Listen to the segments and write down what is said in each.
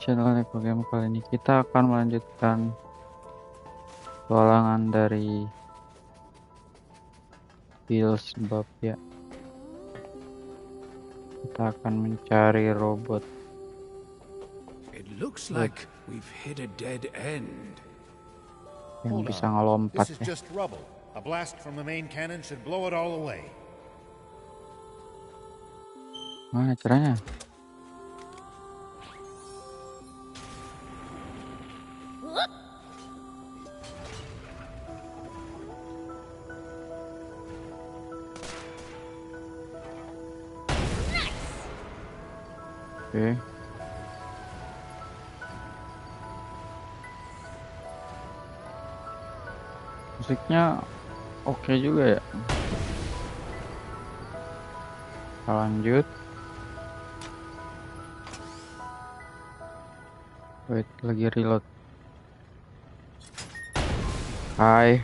channel Eko Game. Kali ini kita akan melanjutkan petualangan dari sebab ya kita akan mencari robot. It looks like we've hit a dead end. Yang bisa ngelompat This is ya. just rubble. A blast from the main cannon should blow it all away. Mana caranya? Oke. Musiknya oke juga ya. Kita lanjut. Wait, lagi reload. Hai.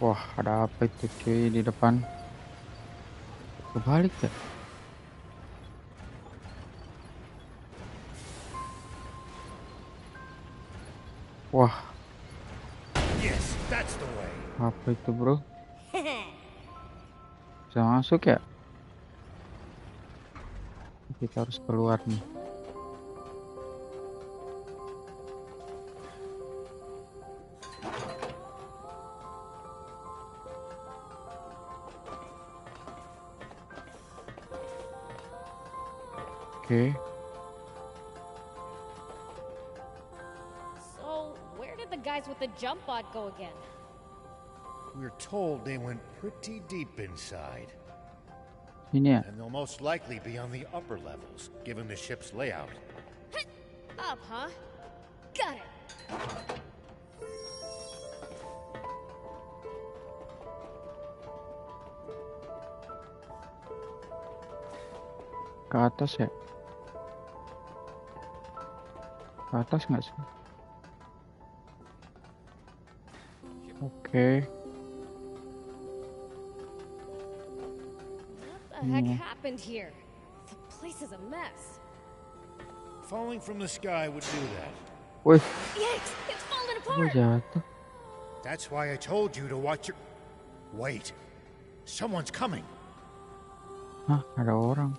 Wah, ada apa itu cuy di depan? Kebalik ya? Wah, Yes, that's the way. apa itu bro? Bisa masuk ya? Kita harus keluar nih. Oke. So, where did the guys with the jump bot go again? We're told they went pretty deep inside, Ini ya. and they'll most likely be on the upper levels, given the ship's layout. Up, huh? Got it. Ke atas ya? Ke atas nggak sih? Oke. What the heck happened here? The place is a mess. Falling from the sky would do that. Wih, Yikes! It's falling gue apart! jatuh. That's why I told you to watch your... Wait. Someone's coming. Hah, ada orang.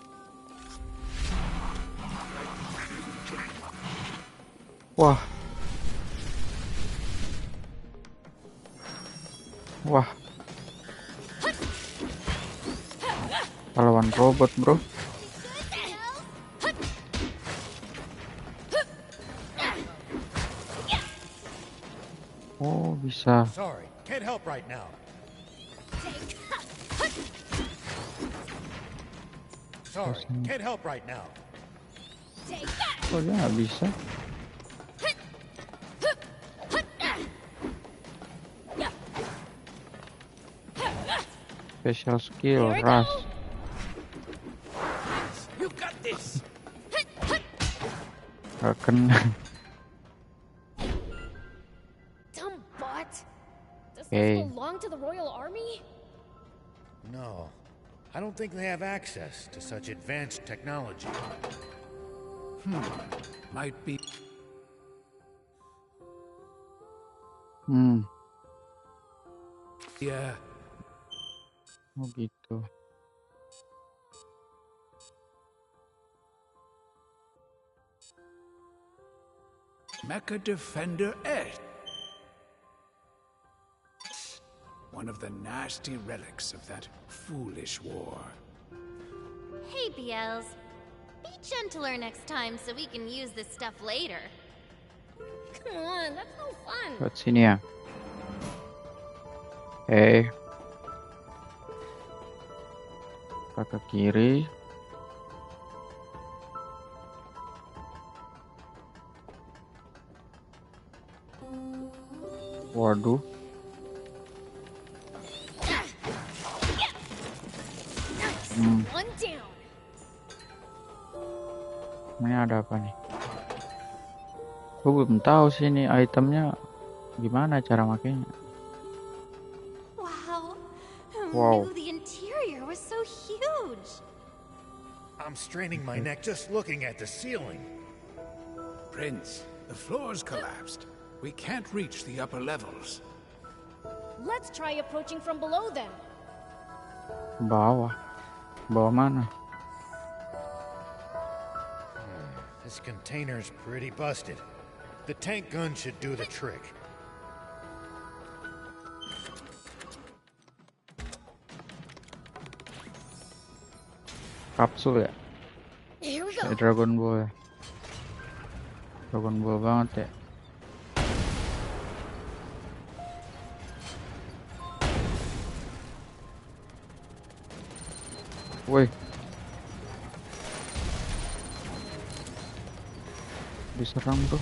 Wah. Wah. Pahlawan robot, bro. Oh, bisa. Sorry, can't help right now. Sorry, can't help right now. Kok dia nggak bisa? Special skill, rush. You got this. Gak kena. Dumb bot! Does Hey. this belong to the Royal Army? No, I don't think they have access to such advanced technology. Might be. Yeah. Oh gitu. Mecha Defender S. One of the nasty relics of that foolish war. Hey, BLs. Be gentler next time so we can use this stuff later. Come on, that's no fun. Buat sini ya. Oke. Ke kiri. Waduh. One down. Ini ada apa nih? Gue belum tahu sih ini itemnya gimana cara makainya. Wow. Who Wow. knew the interior was so huge? I'm I'm straining my neck just looking at the ceiling. Prince, the floor's collapsed. We can't reach the upper levels. Let's try approaching from below then. Bawah. Bawah mana? This container's pretty busted. The tank gun should do the trick. Kapsul ya? Here we Kayak go. Dragon Ball ya? Dragon Ball banget ya? Woi. Diserang tuh.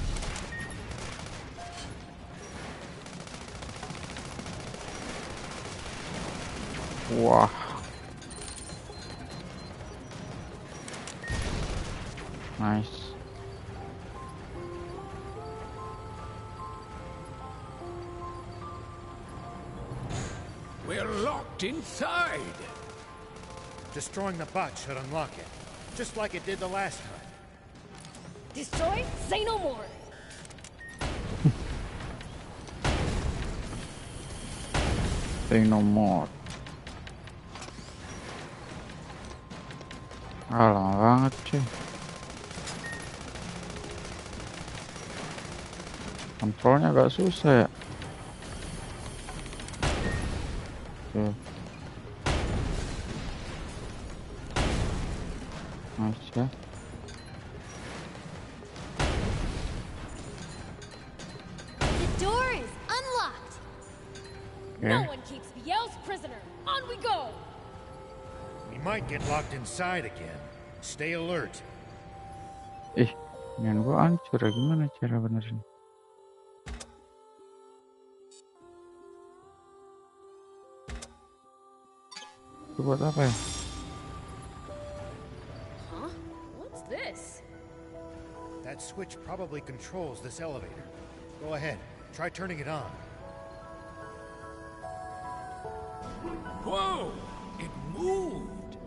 Wah. Nice. We're locked inside. Destroying the bot should unlock it, just like it did the last time. Destroy? Say no more. Say no more. Ah, lama banget cuy. Kontrolnya agak susah ya. Tuh. Nice ya. The door is unlocked. No one keeps Biel's prisoner. On we go. We might get locked inside again. Stay alert. Jangan gua hancur ya. Gimana cara benerin? Itu buat apa ya? Huh? What's this? That switch probably controls this elevator. Go ahead, try turning it on. Whoa! It moved.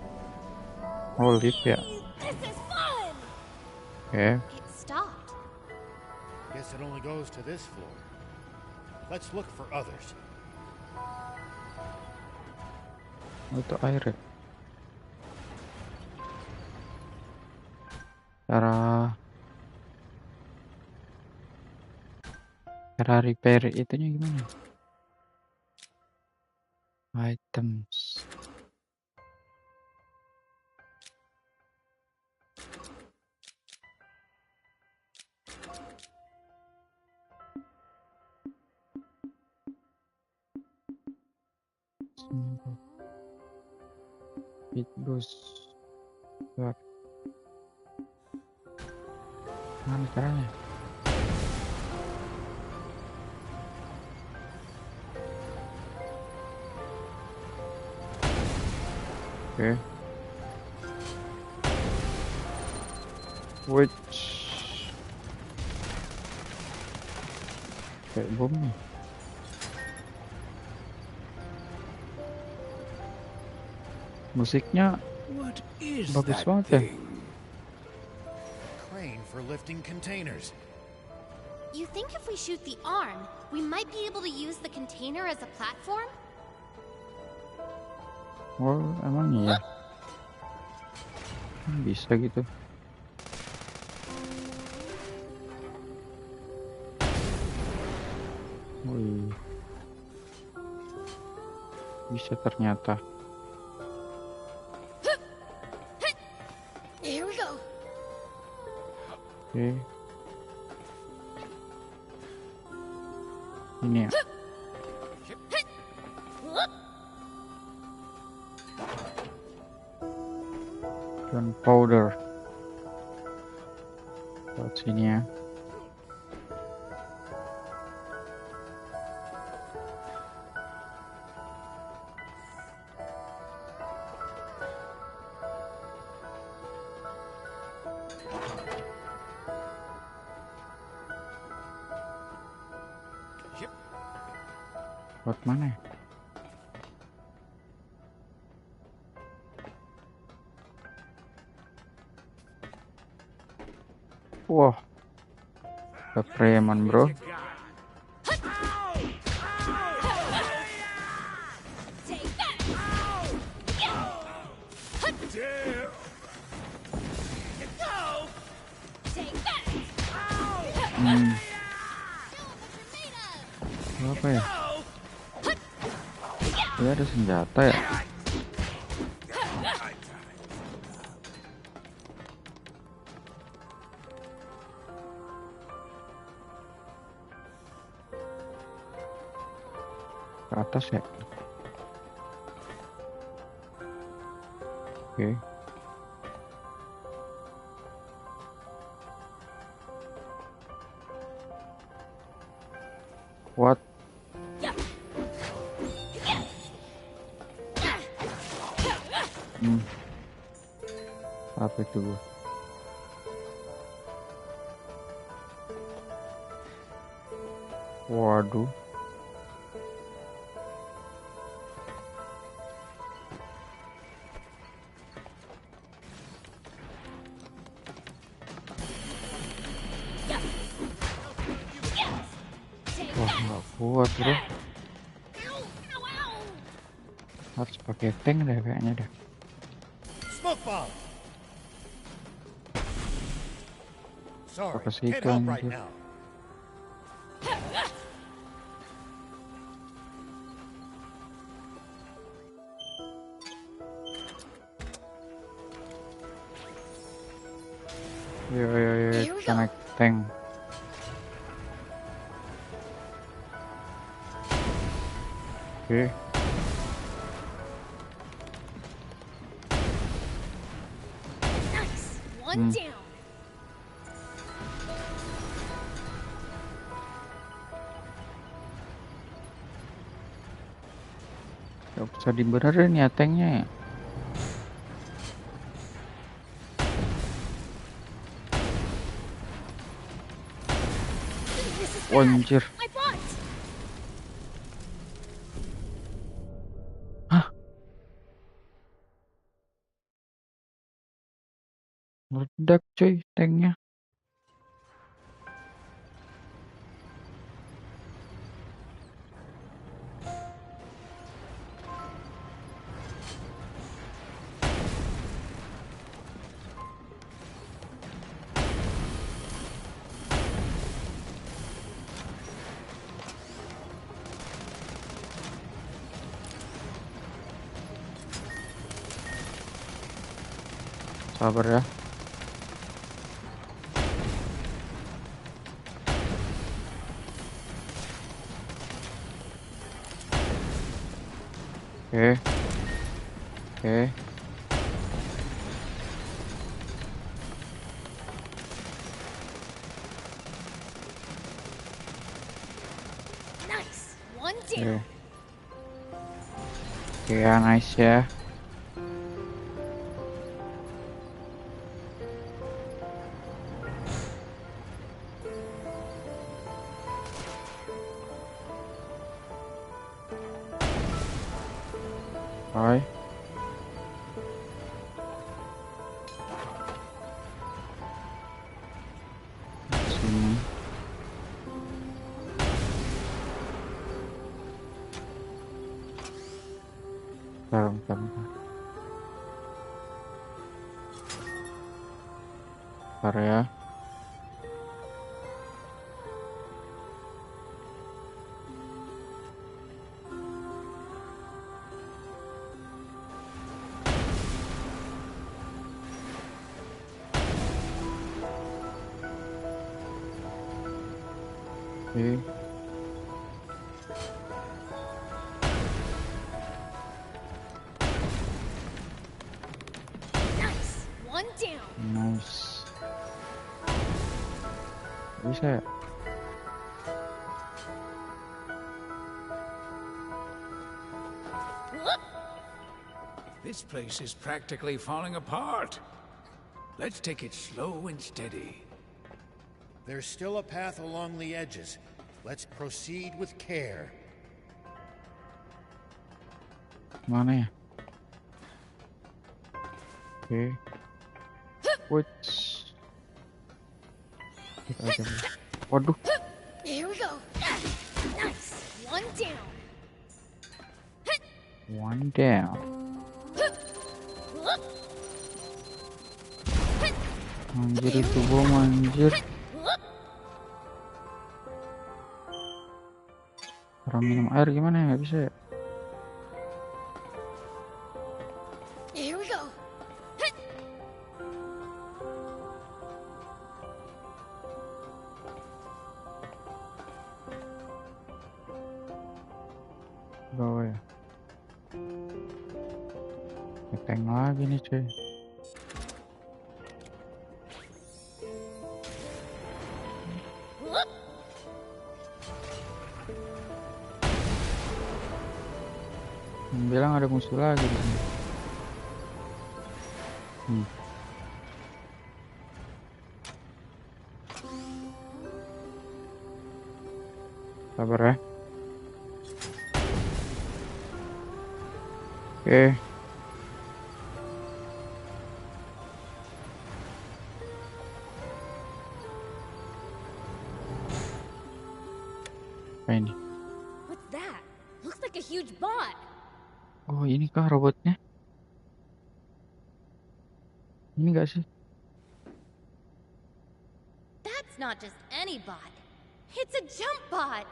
Oh, lift ya. This is fun! Oke. It stopped. Guess it only goes to this floor. Let's look for others. Oh, itu air ya. Cara repair itunya gimana? Items. It goes. Mana caranya? Oke. Which kayak bom nih. Musiknya What is bagus that banget ya. thing? Crane for lifting containers. You think if we shoot the arm, we might be able to use the container as a platform? Oh, emang iya. Bisa gitu. Wih. Bisa ternyata. Here we go. Oke. Ini ya. Gunpowder. Buat sini ya. Buat mana ya? Wah, ada preman bro. Apa ya? Dia ada senjata ya? Ke atas ya? Oke. What? Apa itu gua? Waduh. Wah, nggak kuat bro. Harus pakai tank deh kayaknya deh. Smoke bomb. Sorry, Apa sih can't itu help right anjir? now. Yo, Here we kita go. naik tank. Oke. Nice. One down. Gak bisa dibenerin ya tanknya ya. This is Oh, bad. anjir. My bot. Hah? Meledak cuy tanknya. Sabar ya. Oke. Oke. Nice. One Oke. down. Oke ya, nice ya. Bye. Sini. Bentar. Bentar ya. Oke. Nice. One down. Nice. Bisa ya? This place is practically falling apart. Let's take it slow and steady. There's still a path along the edges. Let's proceed with care. Mana ya? Oke. Wait. aja. Waduh, Here we go. Nice. One down. one down. Anjir itu bom anjir. Orang minum air gimana ya? Nggak bisa ya? Here we go. Bawah ya. Ngeteng lagi nih cuy. Bilang ada musuh lagi di sini. Sabar ya. Oke. Apa ini? What's that? Looks like a huge bot. Oh, ini kah robotnya? Ini gak sih? That's not just any bot. It's a jump bot.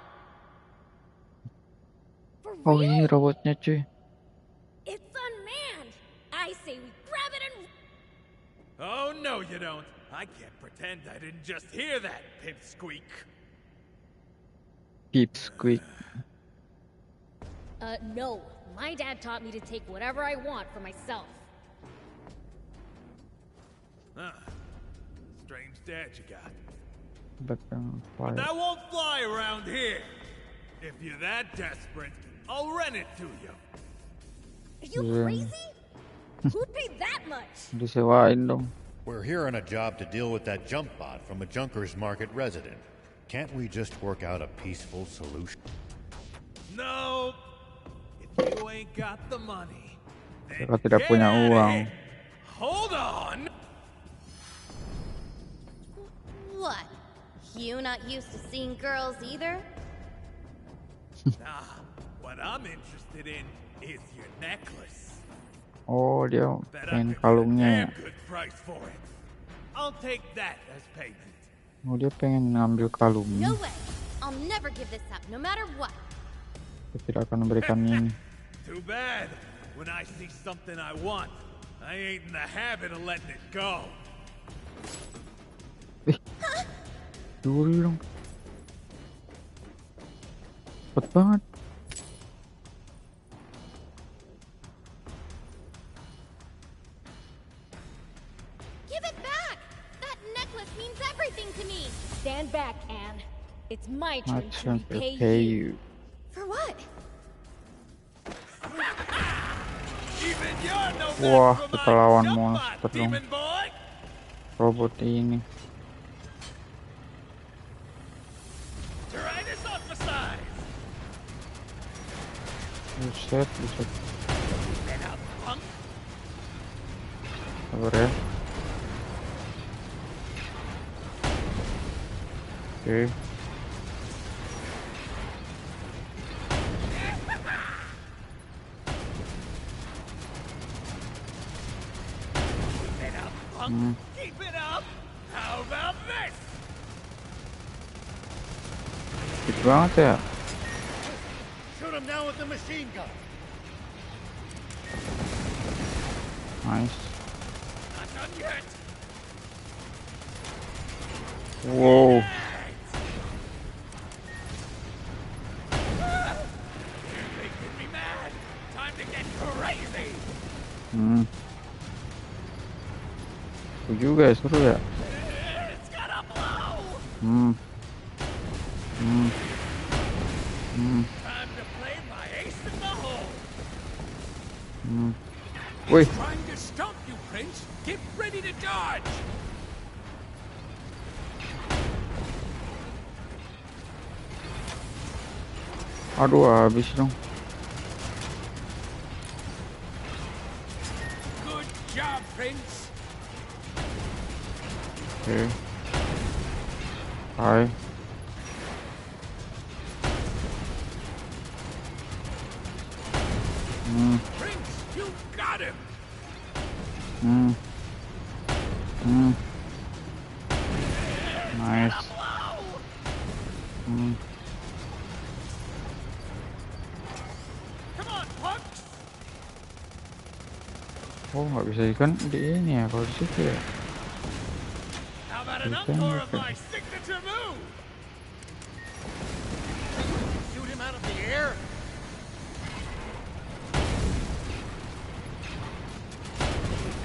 For Oh, real? ini robotnya cuy. It's unmanned. I say we grab it and... Oh, no, you don't. I can't pretend I didn't just hear that, pipsqueak. Peep squeak. No. My dad taught me to take whatever I want for myself. Strange dad you got. But But that won't fly around here. If you're that desperate, I'll rent it to you. Are you Yeah. crazy? Who'd pay that much? disewain dong. We're here on a job to deal with that jump bot from a Junkers Market resident. Can't we just work out a peaceful solution? No. If you ain't got the money, then Kalau tidak get punya out of uang. here. Hold on. What? You not used to seeing girls either? Nah, what I'm interested in is your necklace. Oh, dia Bet pengen I could get a kalungnya. damn good price for it. I'll take that as payment. Oh, dia pengen ngambil kalungnya. No way. I'll never give this up, no matter what. Dia tidak akan memberikan ini. Too bad. When I see something I want, I ain't in the habit of letting it go. Duri dong. Cepet banget. Give it back! That necklace means everything to me! Stand back, Anne. It's my turn to Macam repay pay you. you. For what? Even you're no Wah, match for kita my lawan jump monster bot, dong. demon boy. Robot ini. Try this on for size. Buset, buset. Get up, punk. Sabar ya. Oke. Keep it up, punk. Keep it up. How about this? Sakit banget ya. Shoot him down with the machine gun. Nice. Not done yet. Wow. You're making me mad. Time to get crazy. Itu juga ya, seru ya. It's gotta blow. Time to play my ace in the hole. Wih, Trying to stop you, Prince. Get ready to dodge. aduh habis dong. Good job, Prince. Oke. Hai. Prince, you got him! Nice. Come on, punks! Oh, nggak bisa ikan di ini ya, kalau di situ ya. How about an Ikan encore of ikan. my signature move? Shoot him out of the air?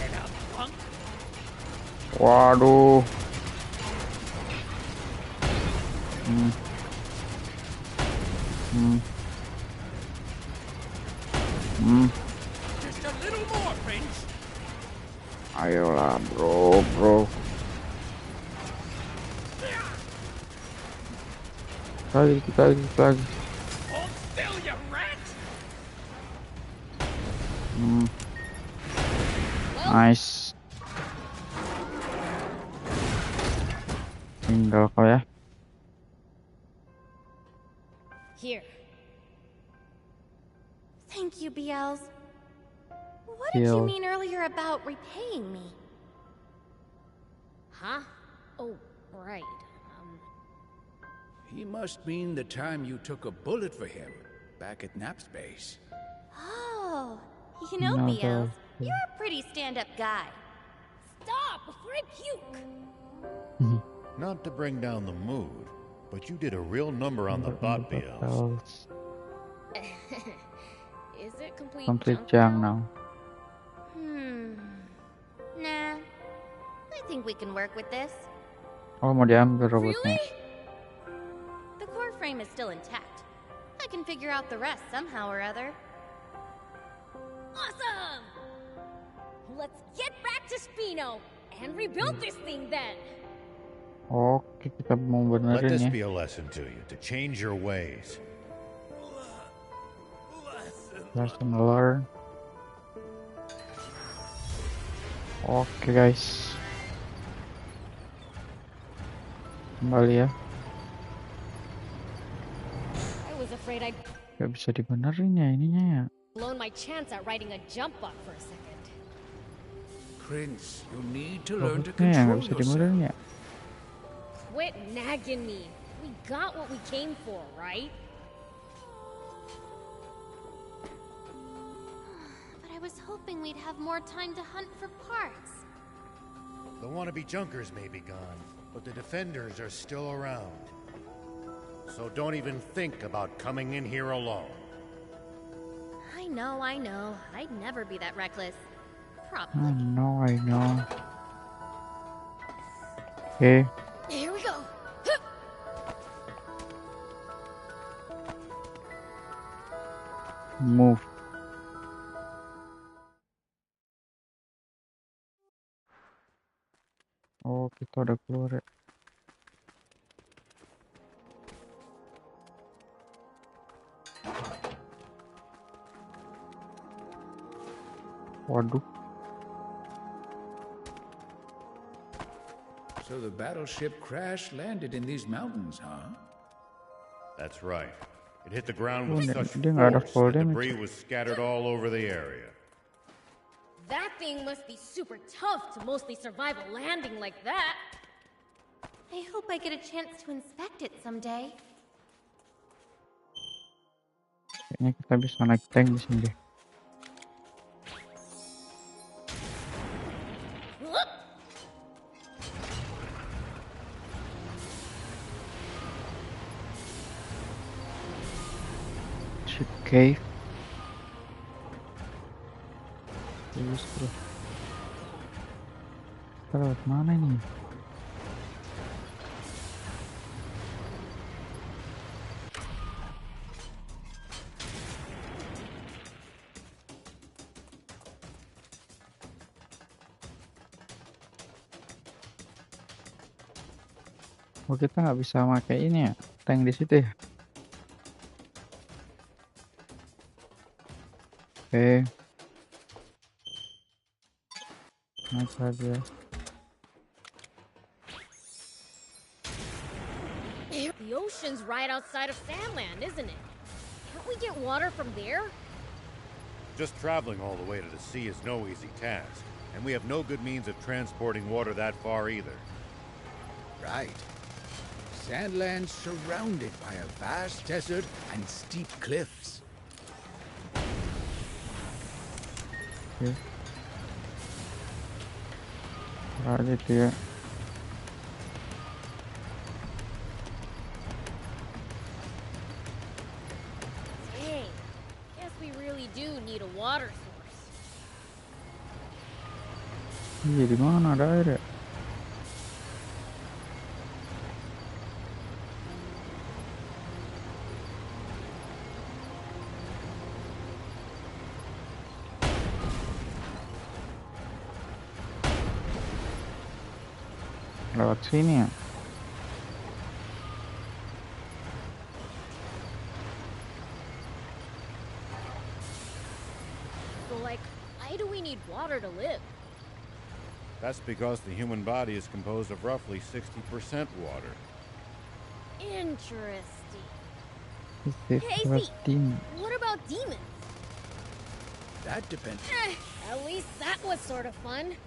Head up, punk! Waduh. Just a little more, Prince! Ayolah, bro. Lagi. Hold still, you rat! Nice. Tinggal kau ya. Here. Thank you, BLs. What did you Deal. mean earlier about repaying me? Huh? Oh, right. He must mean the time you took a bullet for him back at Nap's base. Oh, you know, No, BLs, you're a pretty stand-up guy. Stop before I puke! Not to bring down the mood, but you did a real number on the bot bills. Is it complete Complete junk junk now? now. Nah. I think we can work with this. Oh, mau diambil robotnya. Really? The core frame is still intact. I can figure out the rest somehow or other. Awesome! Let's get back to Spino and rebuild this thing then. Oke, kita mau Let benerin this ya. be a lesson to you, to change your ways. Lesson learned. Oke guys, kembali ya. I was afraid I'd Gak bisa dibenerin ya ininya ya. blown my chance at riding a jump bot for a second. Prince, you need to learn to Robotnya ya control gak bisa dibenerin yourself. ya. Quit nagging me. We got what we came for, right? But I was hoping we'd have more time to hunt for parts. The wannabe junkers may be gone, but the defenders are still around. So don't even think about coming in here alone. I know. I'd never be that reckless. I Probably. know. Oke, Here we go. move. Oh, kita udah keluar ya. Waduh. So the battleship crash landed in these mountains, huh? That's right. It hit the ground Oh, with dia- such dia nggak ada force fall that damage. debris was scattered all over the area. That thing must be super tough to mostly survive a landing like that. I hope I get a chance to inspect it someday. Kayaknya kita bisa naik tank di sini deh. Ship cave. Terus. Kita lewat mana ini? Oh, kita nggak bisa pakai ini ya, tank di situ ya. Oke. Naik saja. The ocean's right outside of Sandland, isn't it? Can't we get water from there? Just traveling all the way to the sea is no easy task, and we have no good means of transporting water that far either. Right. Sandland's surrounded by a vast desert and steep cliffs. Oke. Ada itu ya. Dang. Guess we really do need a water source. Iya, di mana ada air ya? Lewat sini ya. So, like, why do we need water to live? That's because the human body is composed of roughly 60% water. Interesting. Hey, What about demons? That depends. At least that was sort of fun.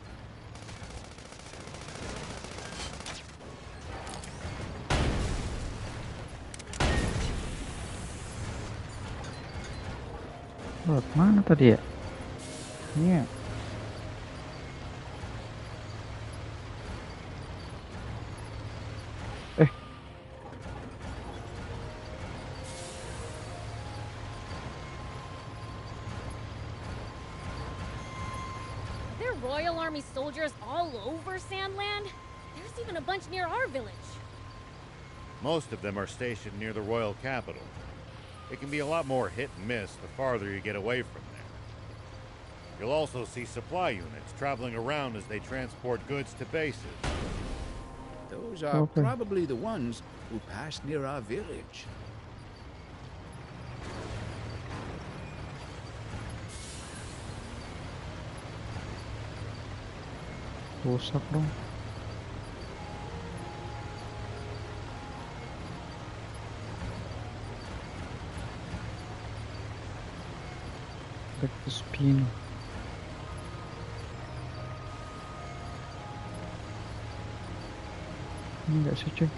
Lewat mana tadi ya? Ini ya. Are there Royal Army soldiers all over Sandland? There's even a bunch near our village. Most of them are stationed near the royal capital. It can be a lot more hit and miss the farther you get away from there. You'll also see supply units traveling around as they transport goods to bases. Those are probably the ones who passed near our village. Rusak dong. Back to spin. Ini enggak sih cuy.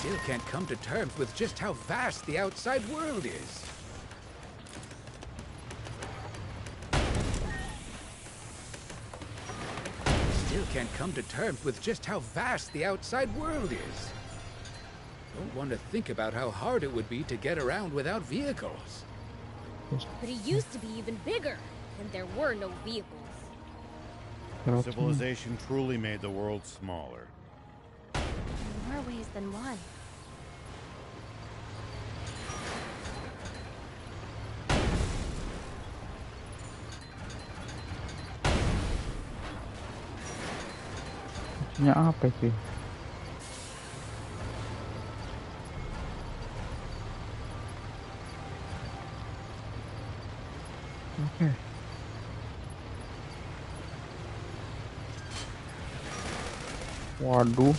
Still can't come to terms with just how vast the outside world is. Still can't come to terms with just how vast the outside world is. Don't want to think about how hard it would be to get around without vehicles. But it used to be even bigger, and there were no vehicles. Civilization truly made the world smaller. In more ways than one. Punya apa itu? Oke. Waduh.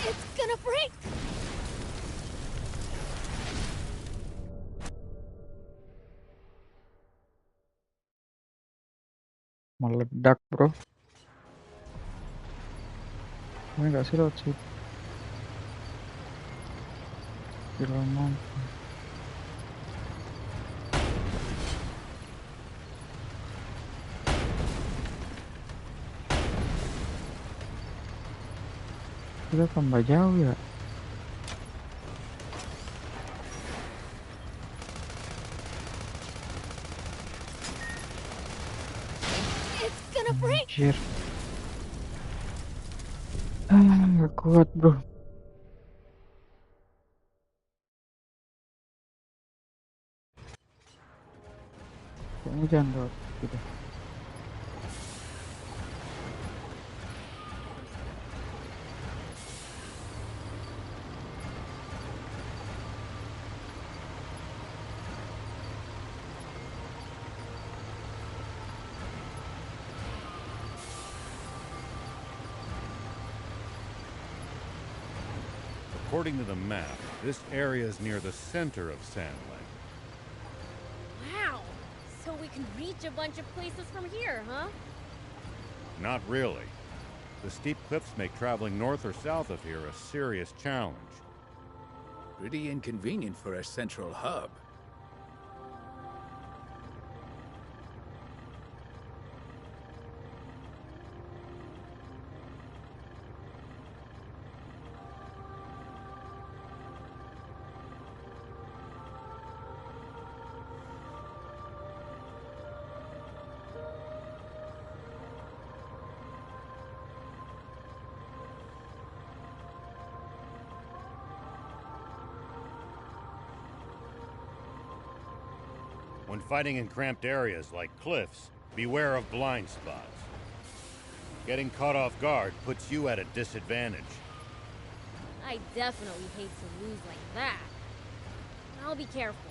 It's gonna break! Meledak, bro. Ini enggak sih lewat situ. Kira mampu. Kita tambah jauh ya. It's gonna break! Anjir. Nggak kuat bro. Kayaknya jangan lewat gitu. According to the map, this area is near the center of Sandland. Wow. So we can reach a bunch of places from here, huh? Not really. The steep cliffs make traveling north or south of here a serious challenge. Pretty inconvenient for a central hub. When fighting in cramped areas like cliffs, beware of blind spots. Getting caught off guard puts you at a disadvantage. I definitely hate to lose like that. I'll be careful.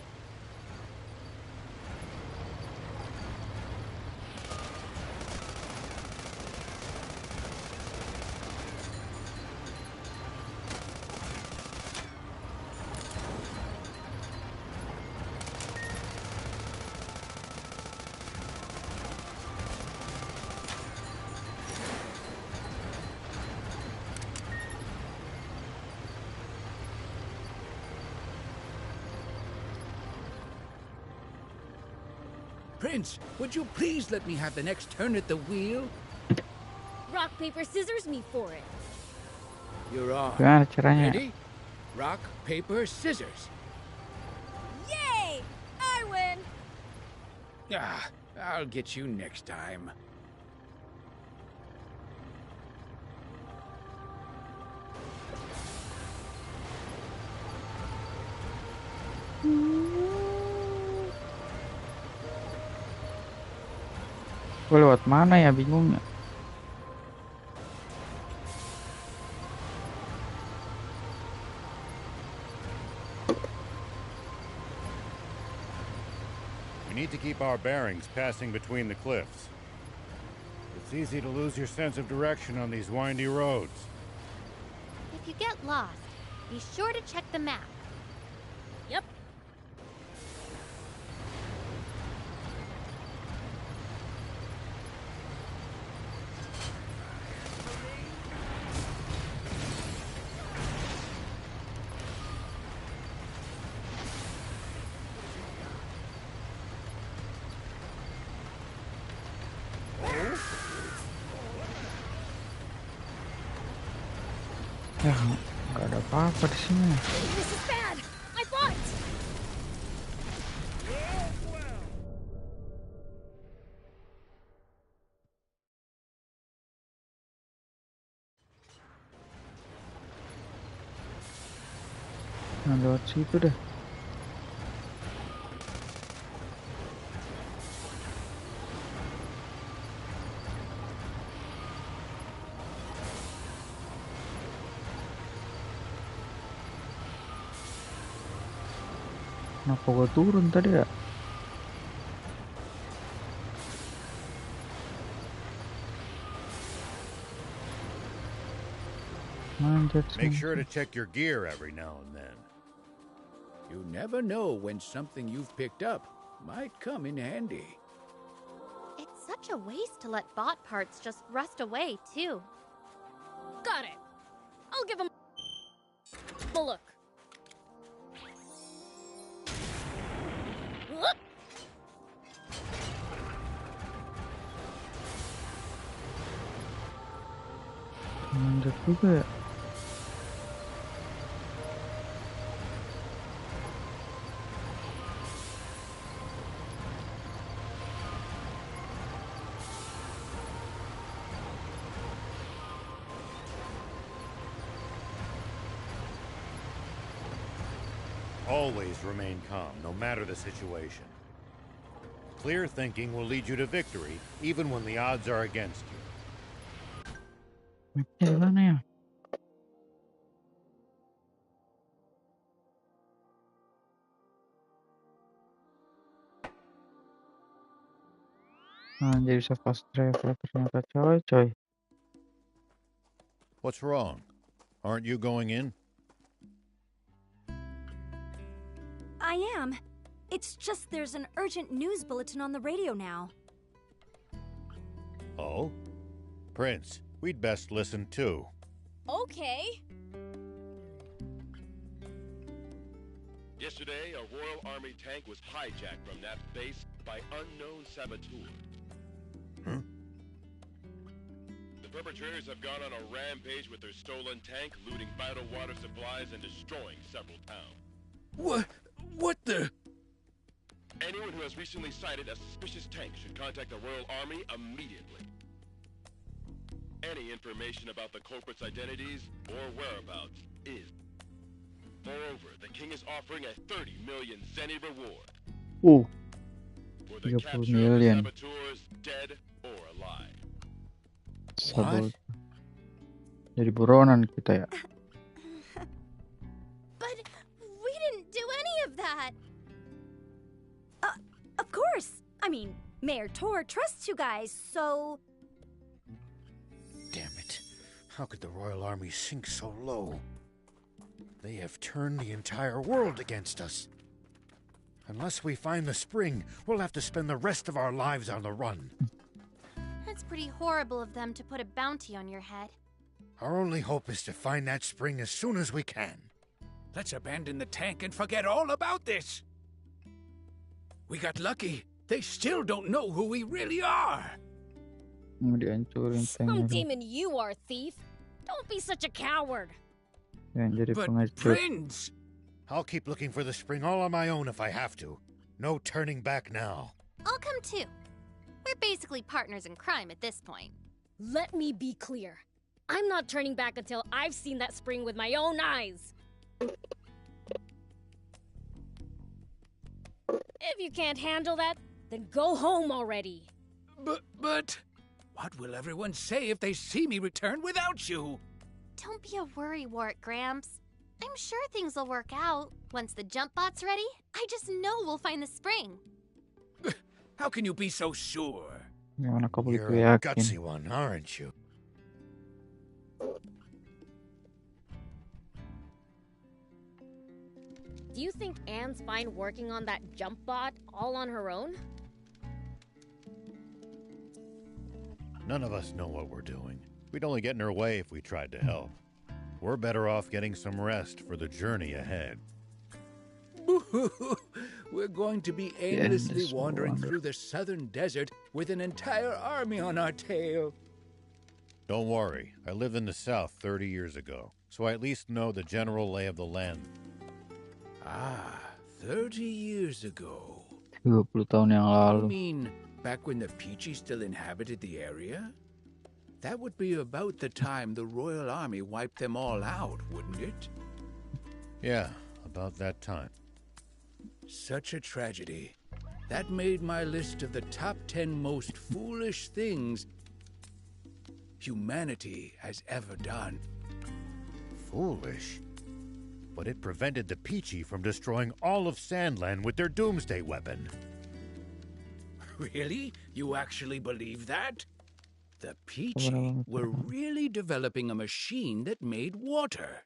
Prince, would you please let me have the next turn at the wheel? Rock, paper, scissors me for it. You're on. Gimana caranya? Ready? Rock, paper, scissors. Yay! I win! Ah, I'll get you next time. Gue lewat mana ya, bingung ya. We need to keep our bearings passing between the cliffs. It's easy to lose your sense of direction on these windy roads. If you get lost, be sure to check the map. Yep. Ya, nggak ada apa-apa di sini. This is bad! I thought! Nah, lewat situ deh. Kenapa gua turun tadi ya? Manjat Make sini. sure to check your gear every now and then. You never know when something you've picked up might come in handy. It's such a waste to let bot parts just rust away, too. Got it. I'll give him a look. Whoop. Manjat juga ya. Always remain calm, no matter the situation. Clear thinking will lead you to victory, even when the odds are against you. Mapnya di mana ya? Nah, jadi bisa fast travel ternyata coy. What's wrong? Aren't you going in? I am. It's just there's an urgent news bulletin on the radio now. Oh? Prince, we'd best listen too. Okay. Yesterday, a Royal Army tank was hijacked from that base by unknown saboteurs. Huh? The perpetrators have gone on a rampage with their stolen tank, looting vital water supplies and destroying several towns. What the? Anyone who has recently sighted a suspicious tank should contact the Royal Army immediately. Any information about the culprits' identities or whereabouts is. Moreover, the king is offering a 30 million zenny reward for the 30 capture of the million. saboteurs, dead or alive. Sabot. Jadi buronan kita ya. But we didn't do any of that. Of course. I mean, Mayor Tor trusts you guys, so... Damn it. How could the Royal Army sink so low? They have turned the entire world against us. Unless we find the spring, we'll have to spend the rest of our lives on the run. That's pretty horrible of them to put a bounty on your head. Our only hope is to find that spring as soon as we can. Let's abandon the tank and forget all about this. We got lucky. They still don't know who we really are. Mau dihancurin Some tanknya. demon you are, thief. Don't be such a coward. Yang jadi But pengecut. Prince, I'll keep looking for the spring all on my own if I have to. No turning back now. I'll come too. We're basically partners in crime at this point. Let me be clear. I'm not turning back until I've seen that spring with my own eyes. If you can't handle that, then go home already. but what will everyone say if they see me return without you? Don't be a worrywart, Gramps. I'm sure things will work out. Once the jump bot's ready, I just know we'll find the spring. How can you be so sure? Gimana kau begitu You're a yakin? gutsy one, aren't you? Do you think Anne's fine working on that jump bot all on her own? None of us know what we're doing. We'd only get in her way if we tried to help. We're better off getting some rest for the journey ahead. We're going to be aimlessly wandering through the southern desert with an entire army on our tail. Don't worry, I lived in the south 30 years ago, so I at least know the general lay of the land. Ah, 30 years ago. 30 tahun yang You lalu. mean back when the Peachy still inhabited the area? That would be about the time the Royal Army wiped them all out, wouldn't it? Yeah, about that time. Such a tragedy. That made my list of the top 10 most foolish things humanity has ever done. Foolish? But it prevented the Peachy from destroying all of Sandland with their doomsday weapon. Really? You actually believe that? The Peachy were really developing a machine that made water.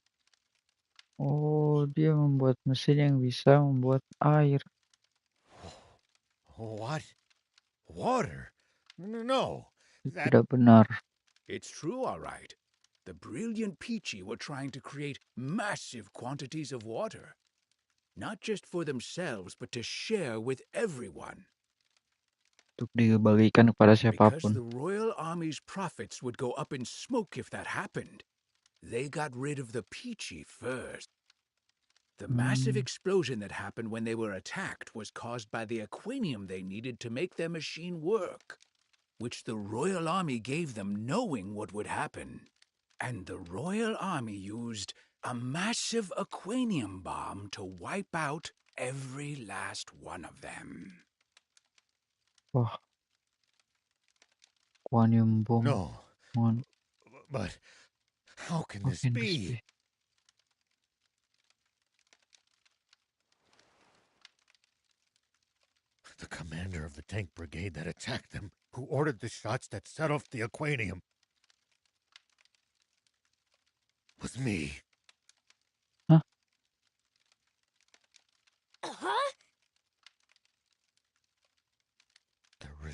Oh, dia membuat mesin yang bisa membuat air. What? Water? No. That... Tidak benar. It's true, all right. The brilliant Peachy were trying to create massive quantities of water. Not just for themselves, but to share with everyone. Untuk dibagikan kepada Because siapapun. the Royal Army's profits would go up in smoke if that happened. They got rid of the Peachy first. The massive explosion that happened when they were attacked was caused by the aquanium they needed to make their machine work, which the Royal Army gave them knowing what would happen. And the Royal Army used a massive aquanium bomb to wipe out every last one of them. Wah. Quanium bomb. No. But how can this be? The commander of the tank brigade that attacked them, who ordered the shots that set off the aquanium, was me. Huh? Huh?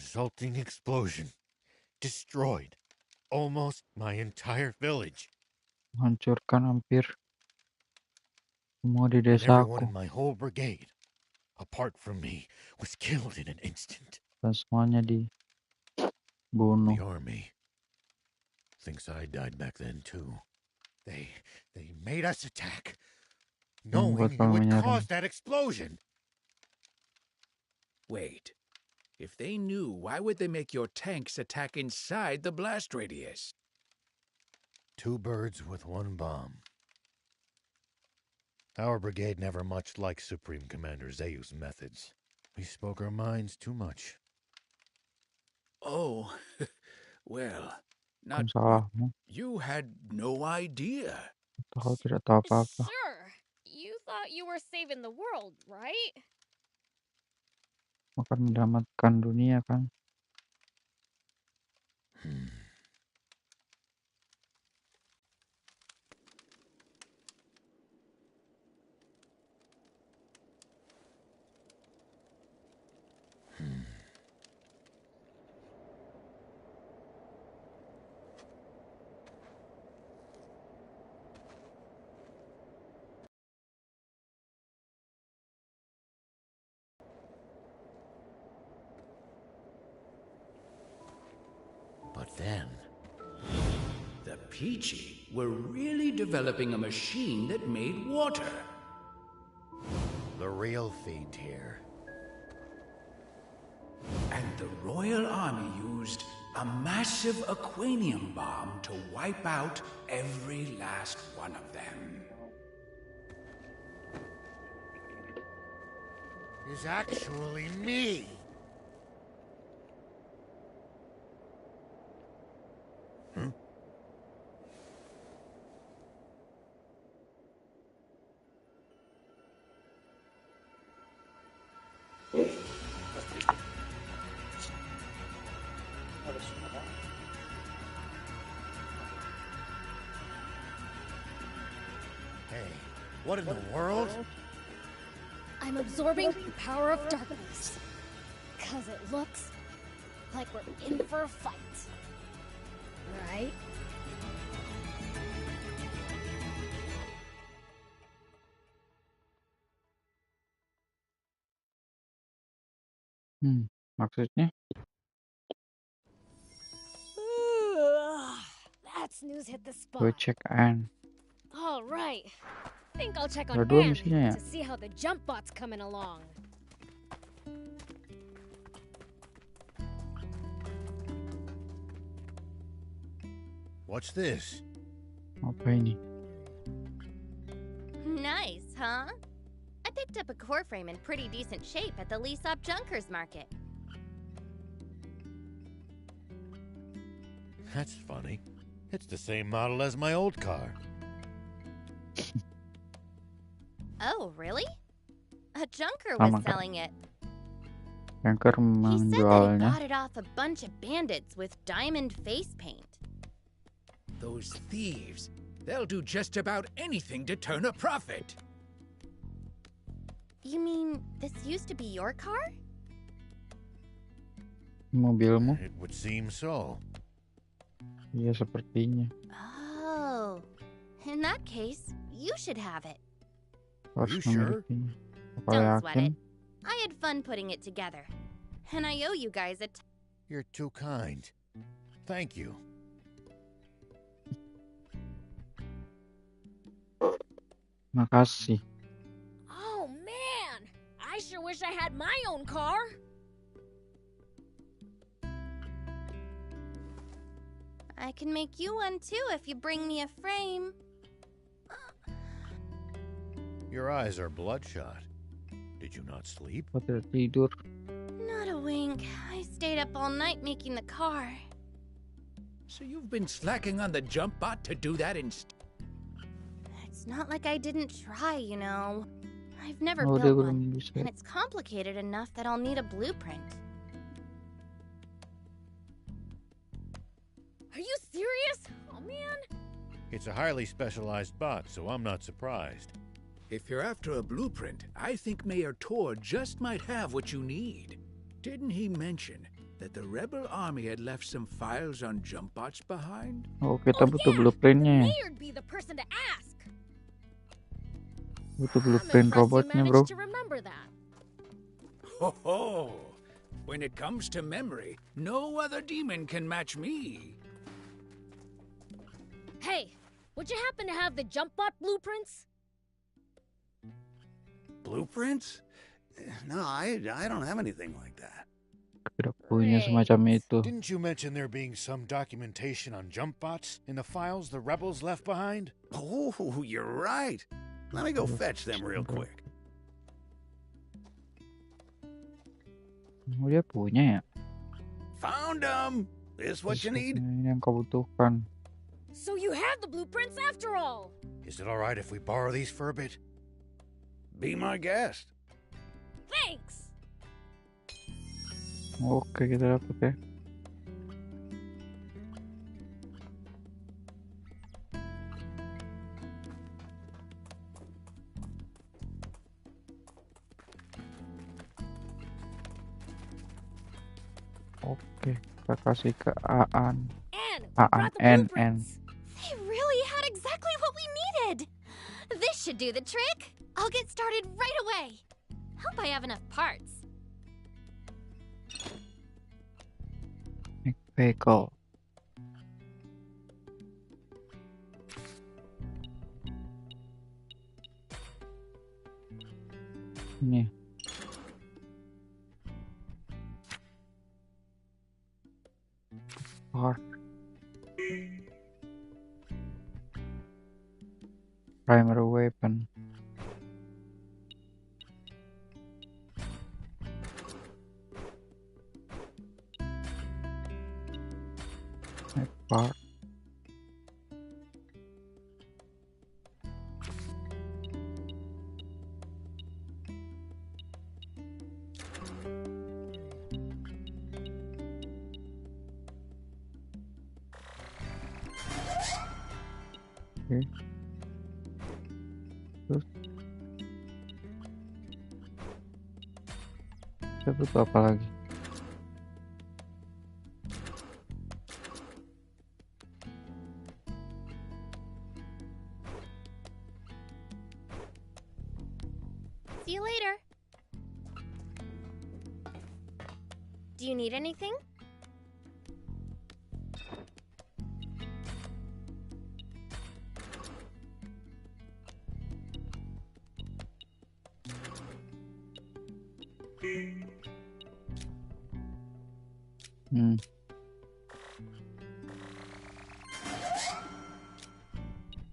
resulting explosion destroyed almost my entire village. Hancurkan hampir semua di And everyone desaku. in my whole brigade, apart from me, was killed in an instant. Dan semuanya dibunuh. The army thinks I died back then too. They made us attack, knowing you would cause that explosion. Wait. If they knew, why would they make your tanks attack inside the blast radius? 2 birds with 1 bomb. Our brigade never much liked Supreme Commander Zayu's methods. We spoke our minds too much. Oh, well, not you had no idea. Kau tidak tahu apa-apa. Sure. You thought you were saving the world, right? Akan menyelamatkan dunia kan? But then, the Peachy were really developing a machine that made water. the real feed here. And the Royal Army used a massive aquanium bomb to wipe out every last one of them. Is actually me. Hey, what in the world? I'm absorbing the power of darkness. 'Cause it looks like we're in for a fight. Right? Maksudnya? That snooze hit the spot. Gue cek Ann. All right. Think I'll check on Ada 2 Ann misinya ya? to see how the jump bot's coming along. What's this? Apa ini? Nice, huh? I picked up a core frame in pretty decent shape at the Leasop Junkers Market. That's funny. It's the same model as my old car. Oh, really? A junker Sama, was Kak. selling it. Junker He said that he menjualnya. bought it off a bunch of bandits with diamond face paint. Those thieves, they'll do just about anything to turn a profit. You mean this used to be your car? Mobilmu? It would seem so. Iya sepertinya. Oh, in that case, you should have it. Harus you sure? memilikinya. Apa Don't sweat yakin? it. I had fun putting it together. And I owe you guys a You're too kind. Thank you. Makasih. Oh, man. I sure wish I had my own car. I can make you one too if you bring me a frame. Your eyes are bloodshot. Did you not sleep? Kau tidak tidur? Not a wink. I stayed up all night making the car. So you've been slacking on the jump bot to do that instead? It's not like I didn't try, you know. I've never Oh, dia built belum one, bisa. and it's complicated enough that I'll need a blueprint. Are you serious? Oh, man. It's a highly specialized bot, so I'm not surprised. If you're after a blueprint, I think Mayor Tor just might have what you need. Didn't he mention that the rebel army had left some files on jump bots behind? Oh, kita butuh The blueprintnya. mayor'd be the person to ask. Butuh I'm blueprint impressed you robotnya, bro. managed to remember that. Ho ho! When it comes to memory, no other demon can match me. Hey, would you happen to have the jump bot blueprints? Blueprints? No, I don't have anything like that. Tidak punya semacam itu. Didn't you mention there being some documentation on jump bots in the files the rebels left behind? Oh, you're right. Let me go fetch them real quick. Oh, dia punya ya? Found them. This what you need? Ini yang kau butuhkan. So you have the blueprints after all. Is it alright if we borrow these for a bit? Be my guest. Thanks. Oke, kita dapat ya. Oke, kita kasih ke Aan. And we Aan, brought the N. blueprints. They really had exactly what we needed. This should do the trick. I'll get started right away. Hope I have enough parts. Vehicle. Ini. Part. Primary weapon. Part. Oke. Terus kita butuh apa lagi? See you later. Do you need anything?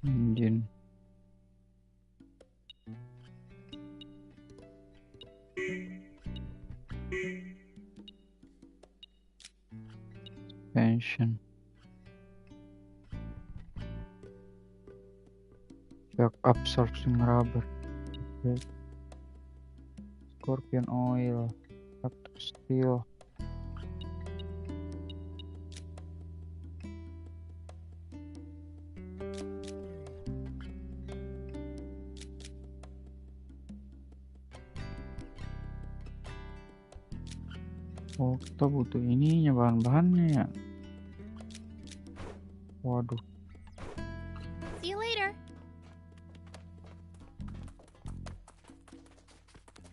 Engine. Suspension. Shock absorbing rubber. Okay. Scorpion oil. Factor steel. Oh, kita butuh ininya, bahan-bahannya ya. Waduh. See you later.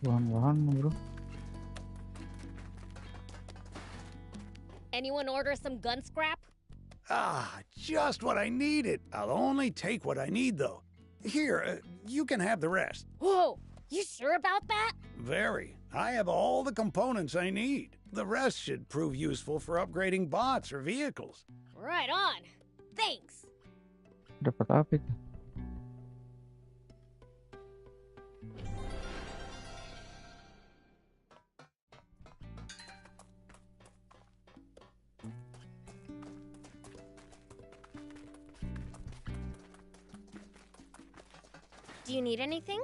Bahan-bahan, bro. Anyone order some gun scrap? Ah, just what I needed. I'll only take what I need, though. Here, you can have the rest. Whoa, you sure about that? Very. I have all the components I need. The rest should prove useful for upgrading bots or vehicles. Right on. Thanks. Dapat apa itu? Do you need anything?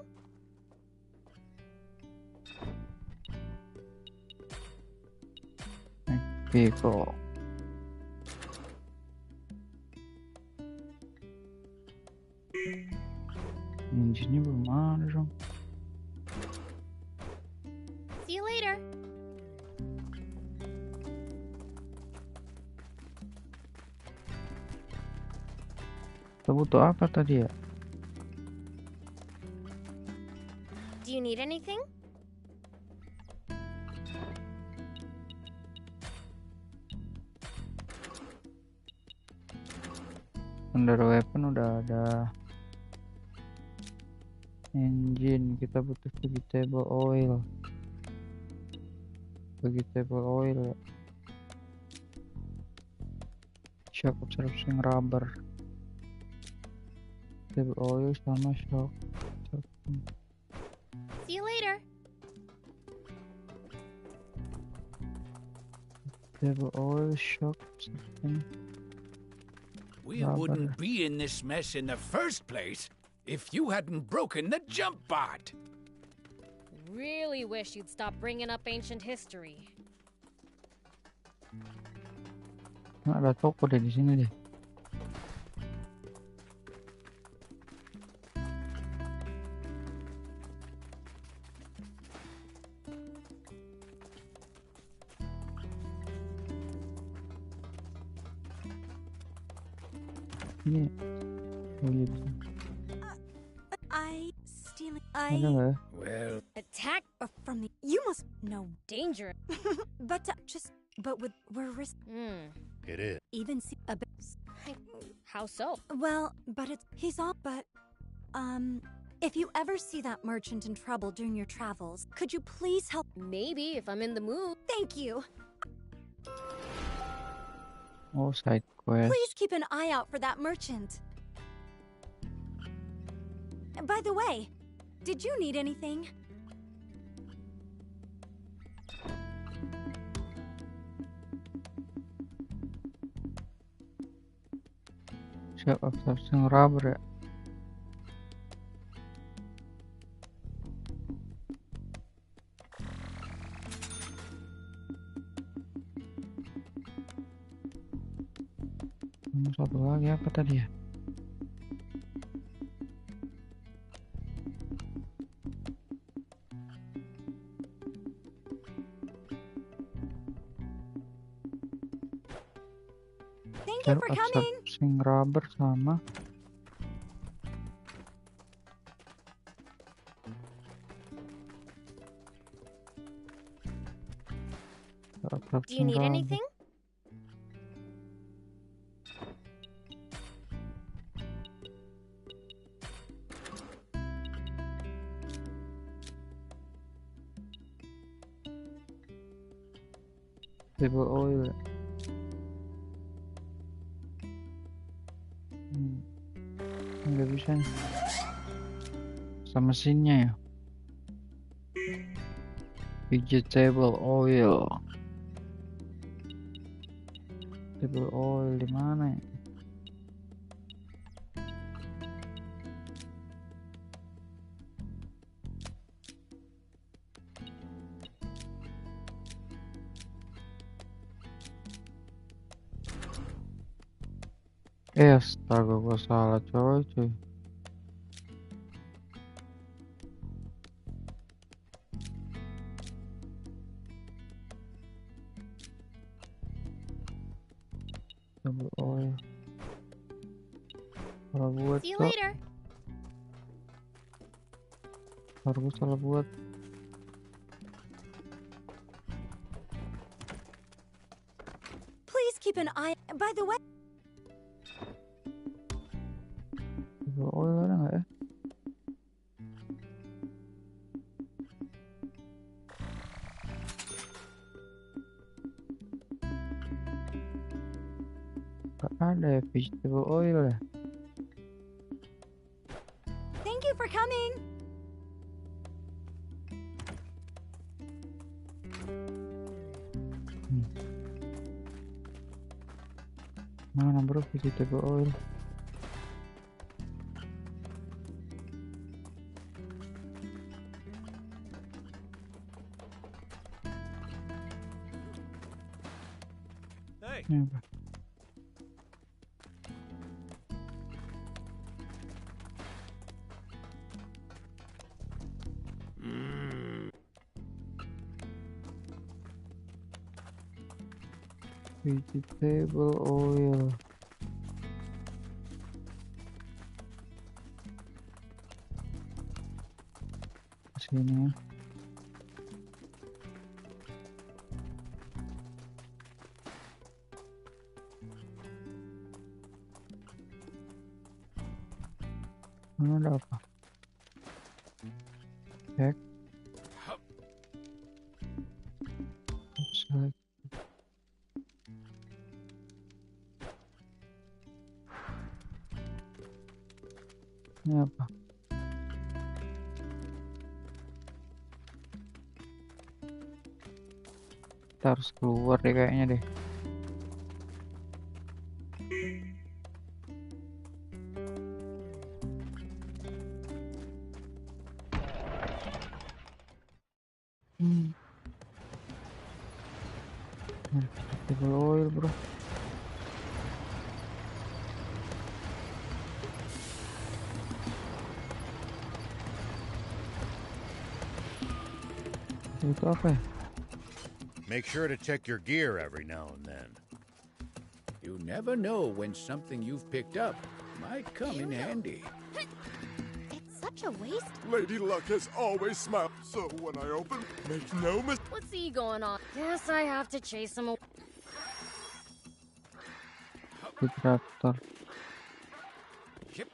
Vehicle. Engine-nya belum ada dong. See you later. Kita butuh apa tadi ya? Do you need anything? Under weapon udah ada. Engine, kita butuh vegetable oil. Vegetable oil ya. Shock absorbing rubber. Vegetable oil sama shock absorbing. See you later. Vegetable oil, shock absorbing. We wouldn't be in this mess in the first place if you hadn't broken the jump bot. Really wish you'd stop bringing up ancient history. Nah, ada toko deh di sini deh. Ini. Oh iya bisa. Ada nggak ya? Well, Attack from the. You must know. danger. But we're risk. It is. Even see a bit. How so? Well, but he's all. But if you ever see that merchant in trouble during your travels, could you please help? Maybe if I'm in the mood. Thank you. Oh, side quest. Please keep an eye out for that merchant. By the way, did you need anything? Shock absorbing rubber ya. Satu lagi apa tadi ya? Thank you for coming. Absorbing rubber sama Do you need anything? vegetable oil. Nggak bisa nih. Sama mesinnya ya. Vegetable oil. Vegetable oil di mana ya? Astaga, gua salah coy. Double oil. Salah buat. See you later. Harus salah buat. Please keep an eye. By the way. Oil ada nggak ya? Nggak ada ya vegetable oil ya? Thank you for coming. Mana bro vegetable oil? Ini apa? Vegetable oil. sini. Ini ada apa? Cek. Cek. Ini apa? Kita harus keluar deh kayaknya deh. Vegetable oil, bro. Itu apa ya? Make sure to check your gear every now and then. You never know when something you've picked up might come in handy. It's such a waste. Lady Luck has always smiled, so when I open, make no mistake. What's he going on? Guess I have to chase him away. Raptor. Yep.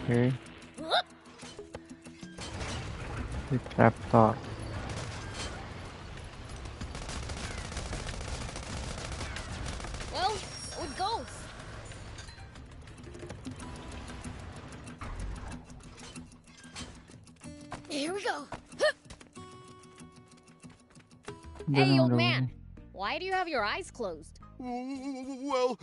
Okay. Raptor. Well, so it goes. Here we go. Hey, old man. Why do you have your eyes closed? Well,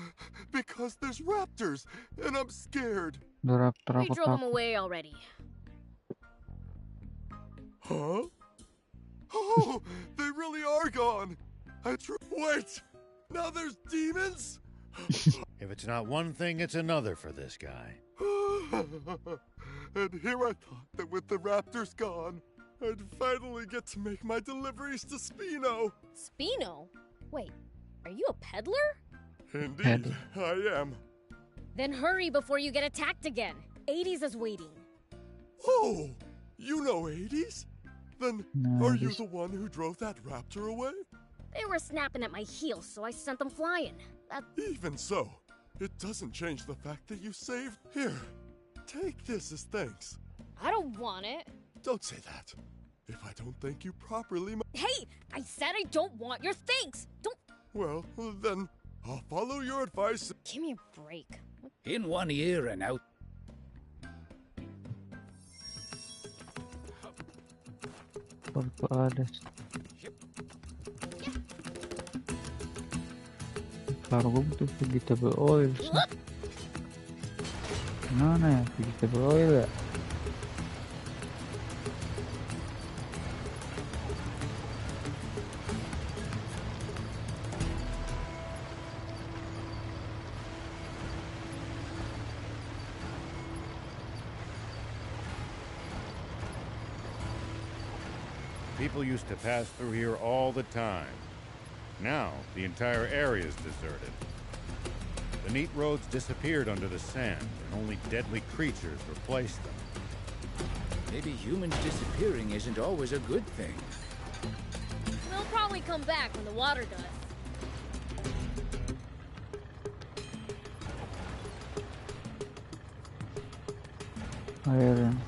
because there's raptors, and I'm scared. The raptor We aku drove them takut. away already. Huh? Oh, they really are gone. Wait, now there's demons? If it's not one thing, it's another for this guy. And here I thought that with the raptors gone, I'd finally get to make my deliveries to Spino. Spino? Wait, are you a peddler? Indeed, I am. Then hurry before you get attacked again. 80s is waiting. Oh, you know 80s? Then No, are you this- the one who drove that raptor away? They were snapping at my heels, so I sent them flying. Even so, it doesn't change the fact that you saved. Here, take this as thanks. I don't want it. Don't say that. If I don't thank you properly, Hey, I said I don't want your thanks. Don't well, then I'll follow your advice. give me a break. In one ear and out. Baru ada. Taruh gue butuh vegetable oil sih. Mana ya vegetable oil ya? People used to pass through here all the time. Now, the entire area is deserted. The neat roads disappeared under the sand, and only deadly creatures replaced them. Maybe humans disappearing isn't always a good thing. They'll probably come back when the water does. Iron.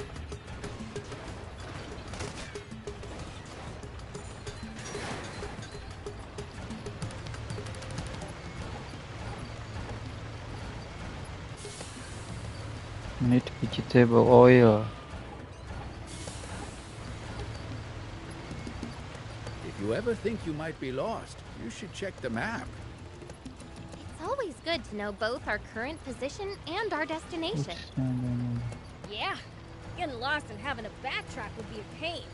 Need vegetable oil. If you ever think you might be lost, you should check the map. It's always good to know both our current position and our destination. Yeah, getting lost and having to backtrack would be a pain.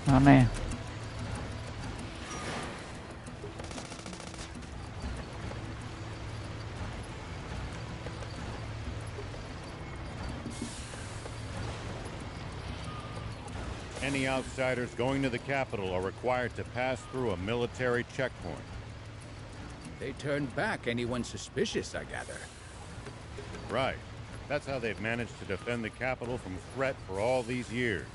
Mana ya? Any outsiders going to the capital are required to pass through a military checkpoint. They turn back anyone suspicious, I gather. Right. That's how they've managed to defend the capital from threat for all these years.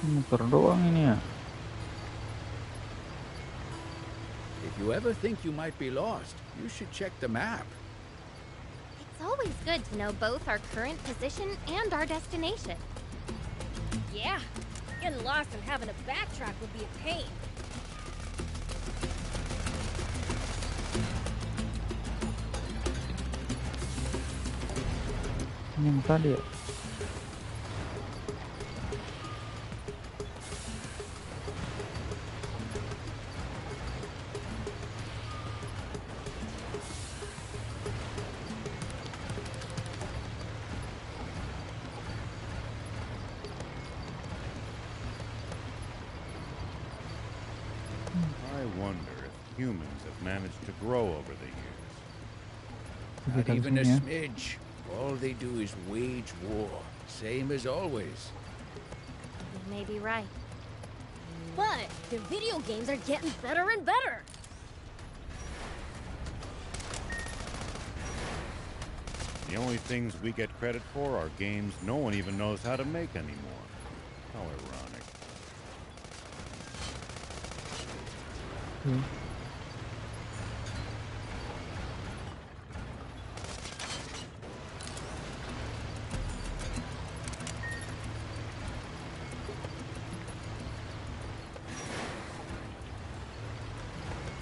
Motor doang ini ya. If you ever think you might be lost, you should check the map. It's always good to know both our current position and our destination. Yeah, getting lost and having to backtrack would be a pain. Ini yang tadi ya. I wonder if humans have managed to grow over the years. Not even a sini ya. smidge. All they do is wage war, same as always. You may be right. But the video games are getting better and better. The only things we get credit for are games no one even knows how to make anymore. How ironic.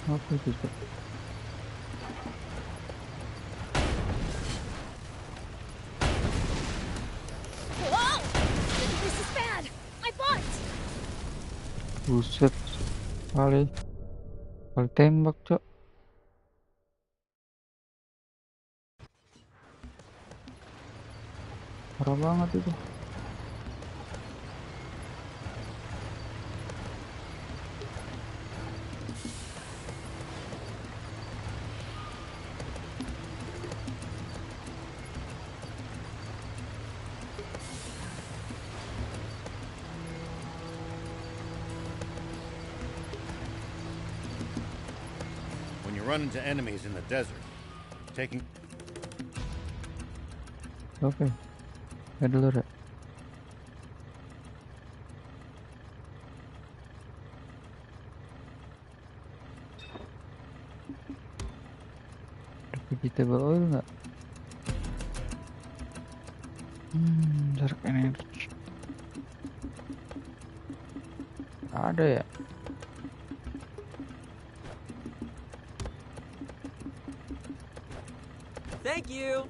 Apa itu? Whoa! This is bad. My butt. Buset. Kali tembak, Cok. Parah banget itu. When you run into enemies in the desert, taking... Oke. Ya dulu, Rek. Ada vegetable oil nggak? Dark energy. Ada ya? Thank you.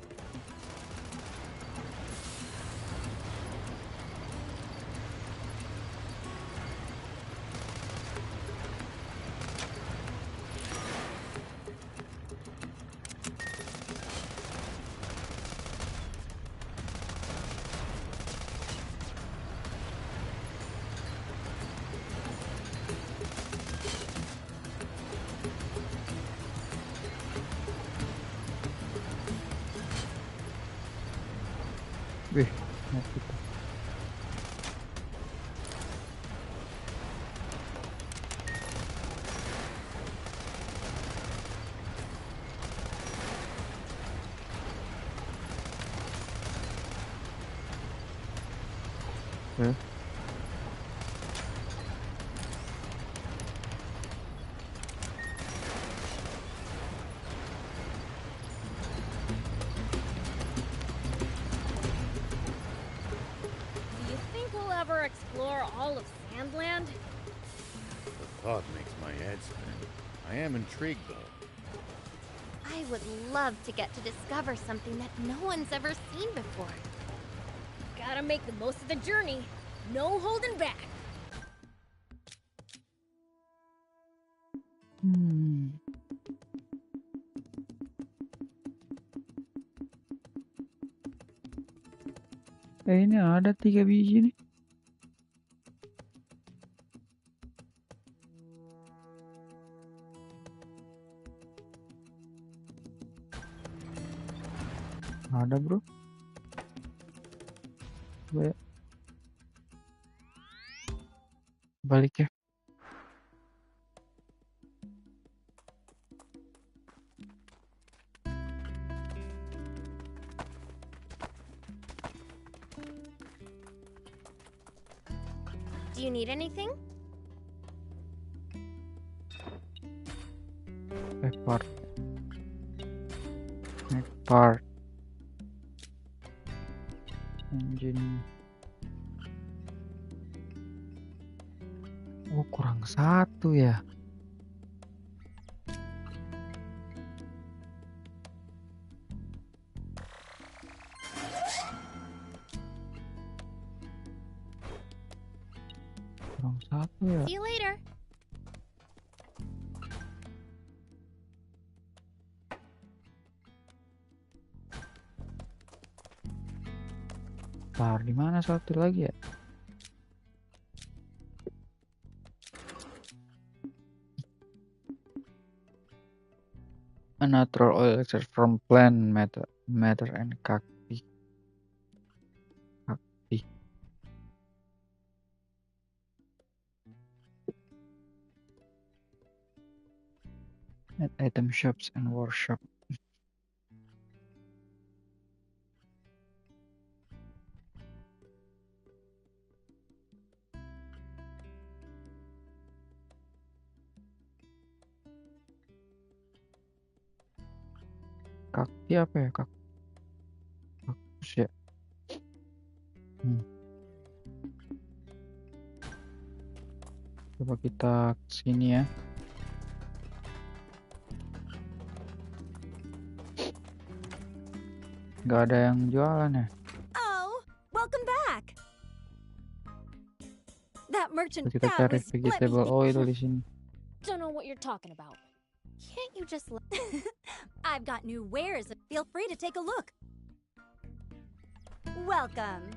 Wih, map itu. Oke. Do you think we'll ever explore all of Sandland? The thought makes my head spin. I am intrigued, though. I would love to get to discover something that no one's ever seen before. Gotta make the most of the journey. No holding back. Ini ada 3 biji nih. Ada bro. Coba ya. Balik ya. Do you need anything? Part. Engine. Oh, kurang 1 ya. Kurang 1 ya. See you later. Ntar di mana 1 lagi ya? A natural oil extract from plant matter and cacti. At item shops and workshop. Kakti apa ya? Kaktus ya. Coba kita kesini ya. Gak ada yang jualan ya. Oh, welcome back. That merchant Kita crab cari was let me vegetable oil di sini. Don't know what you're talking about. Can't you just let... I've got new wares. Feel free to take a look. Welcome.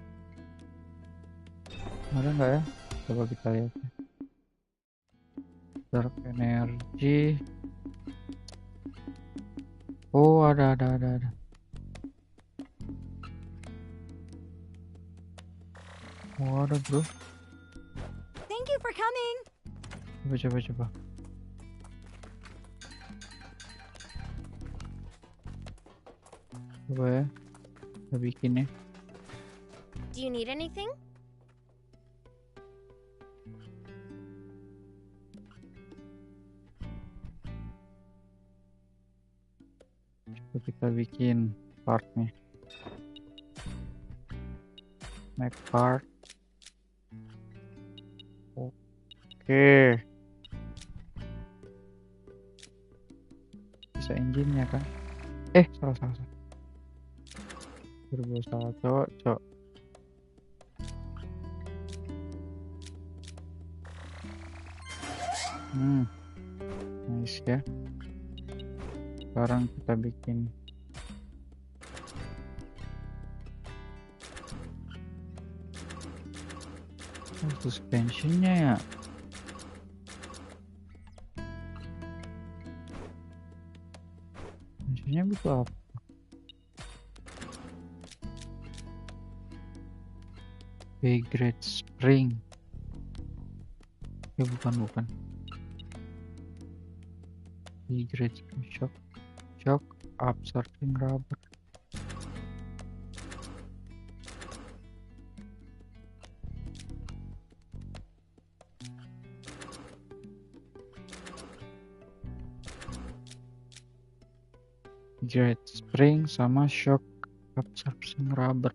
Ada nggak ya? Coba kita lihat. Dark energy. Oh, ada. Oh, ada bro. Thank you for coming. Coba. Coba ya. Kita bikin ya. Do you need anything? Coba kita bikin partnya. Make part. Oke. Bisa engine-nya kan? Salah. Turbo salah, cok. Nice ya. Sekarang kita bikin suspensionnya ya. Suspensionnya butuh apa? B-grade spring. Ya bukan. B-grade spring shock absorbing rubber. Grade spring sama shock absorbing rubber.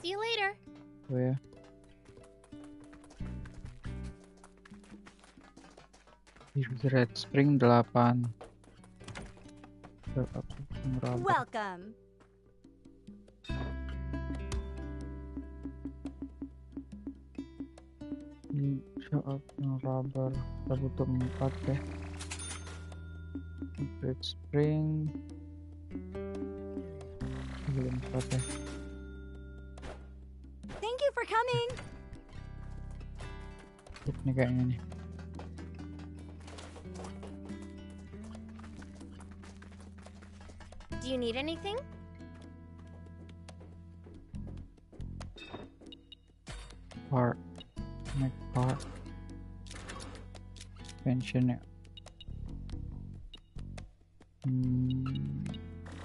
See you later. Oh ya. Grade spring 8. Shock absorbing rubber. Welcome. Shock absorbing rubber. Kita butuh 4 ya. Grade spring Belum selesai. Thank you for coming. Ini kayaknya nih. Do you need anything? Part. Make part. Pension ya.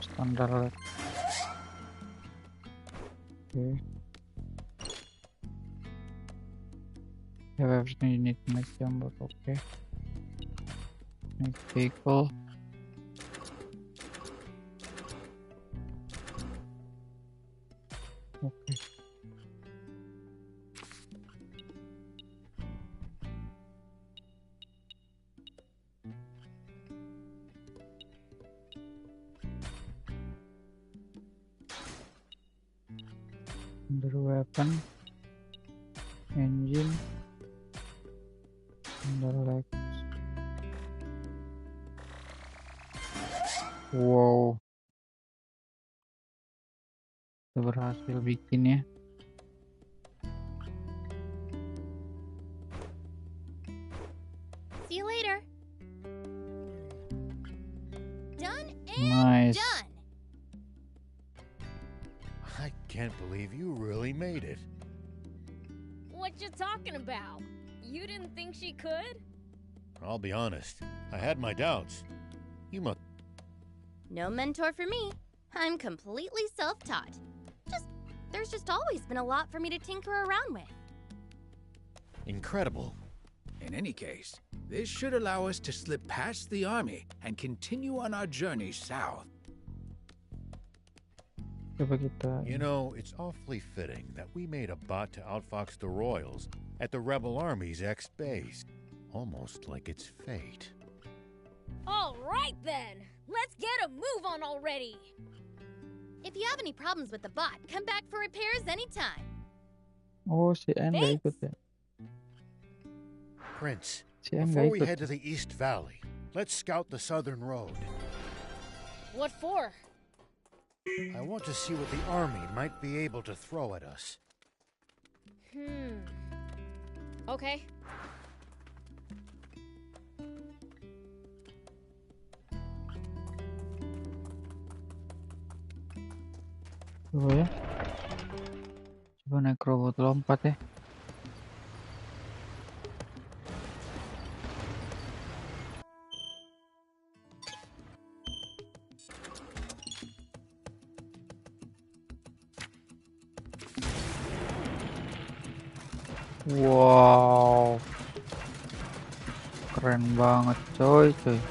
Standar. Okay. Have everything you need to make jumbo. Okay. Make vehicle. Okay. Under weapon, engine, under legs. Wow, kita berhasil bikin ya. See you later. Done and Nice. done. I can't believe you really made it. What you talking about? You didn't think she could? I'll be honest, I had my doubts. You must. No mentor for me. I'm completely self-taught. There's just always been a lot for me to tinker around with. Incredible. In any case, this should allow us to slip past the army and continue on our journey south. Coba kita. You know, it's awfully fitting that we made a bot to outfox the Royals at the Rebel Army's ex-base. Almost like it's fate. All right then. Let's get a move on already. If you have any problems with the bot, come back for repairs anytime. Oh, si Anne nggak ikut ya? Prince, Si Anne before nggak we ikut. head to the East Valley, let's scout the southern road. What for? I want to see what the army might be able to throw at us. Okay. Coba ya. Coba naik robot lompat ya. Wow, keren banget coy. Keren.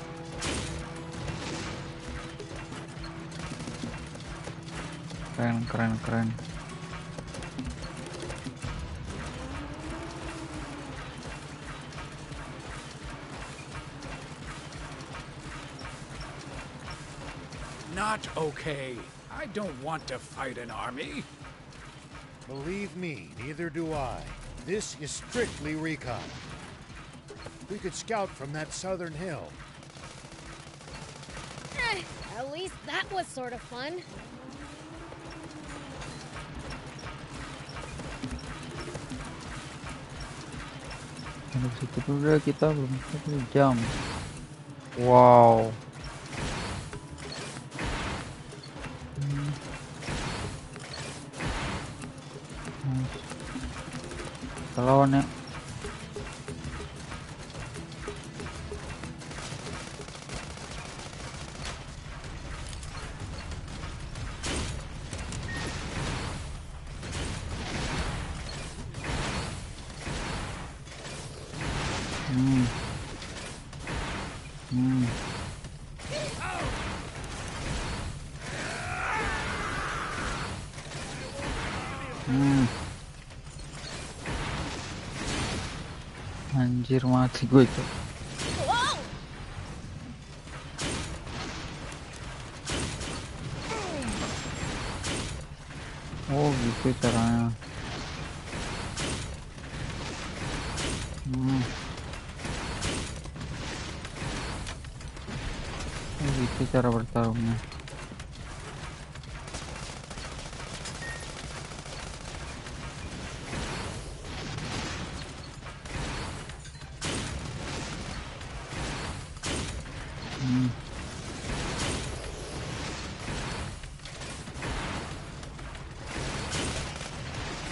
Not okay. I don't want to fight an army. Believe me, neither do I. This is strictly recon. We could scout from that southern hill. At least that was sort of fun. Dari situ dulu kita belum 1 jam. Wow. Kita lawan ya. Anjir, mati gue itu. Oh gitu caranya. Oh gitu cara bertarungnya.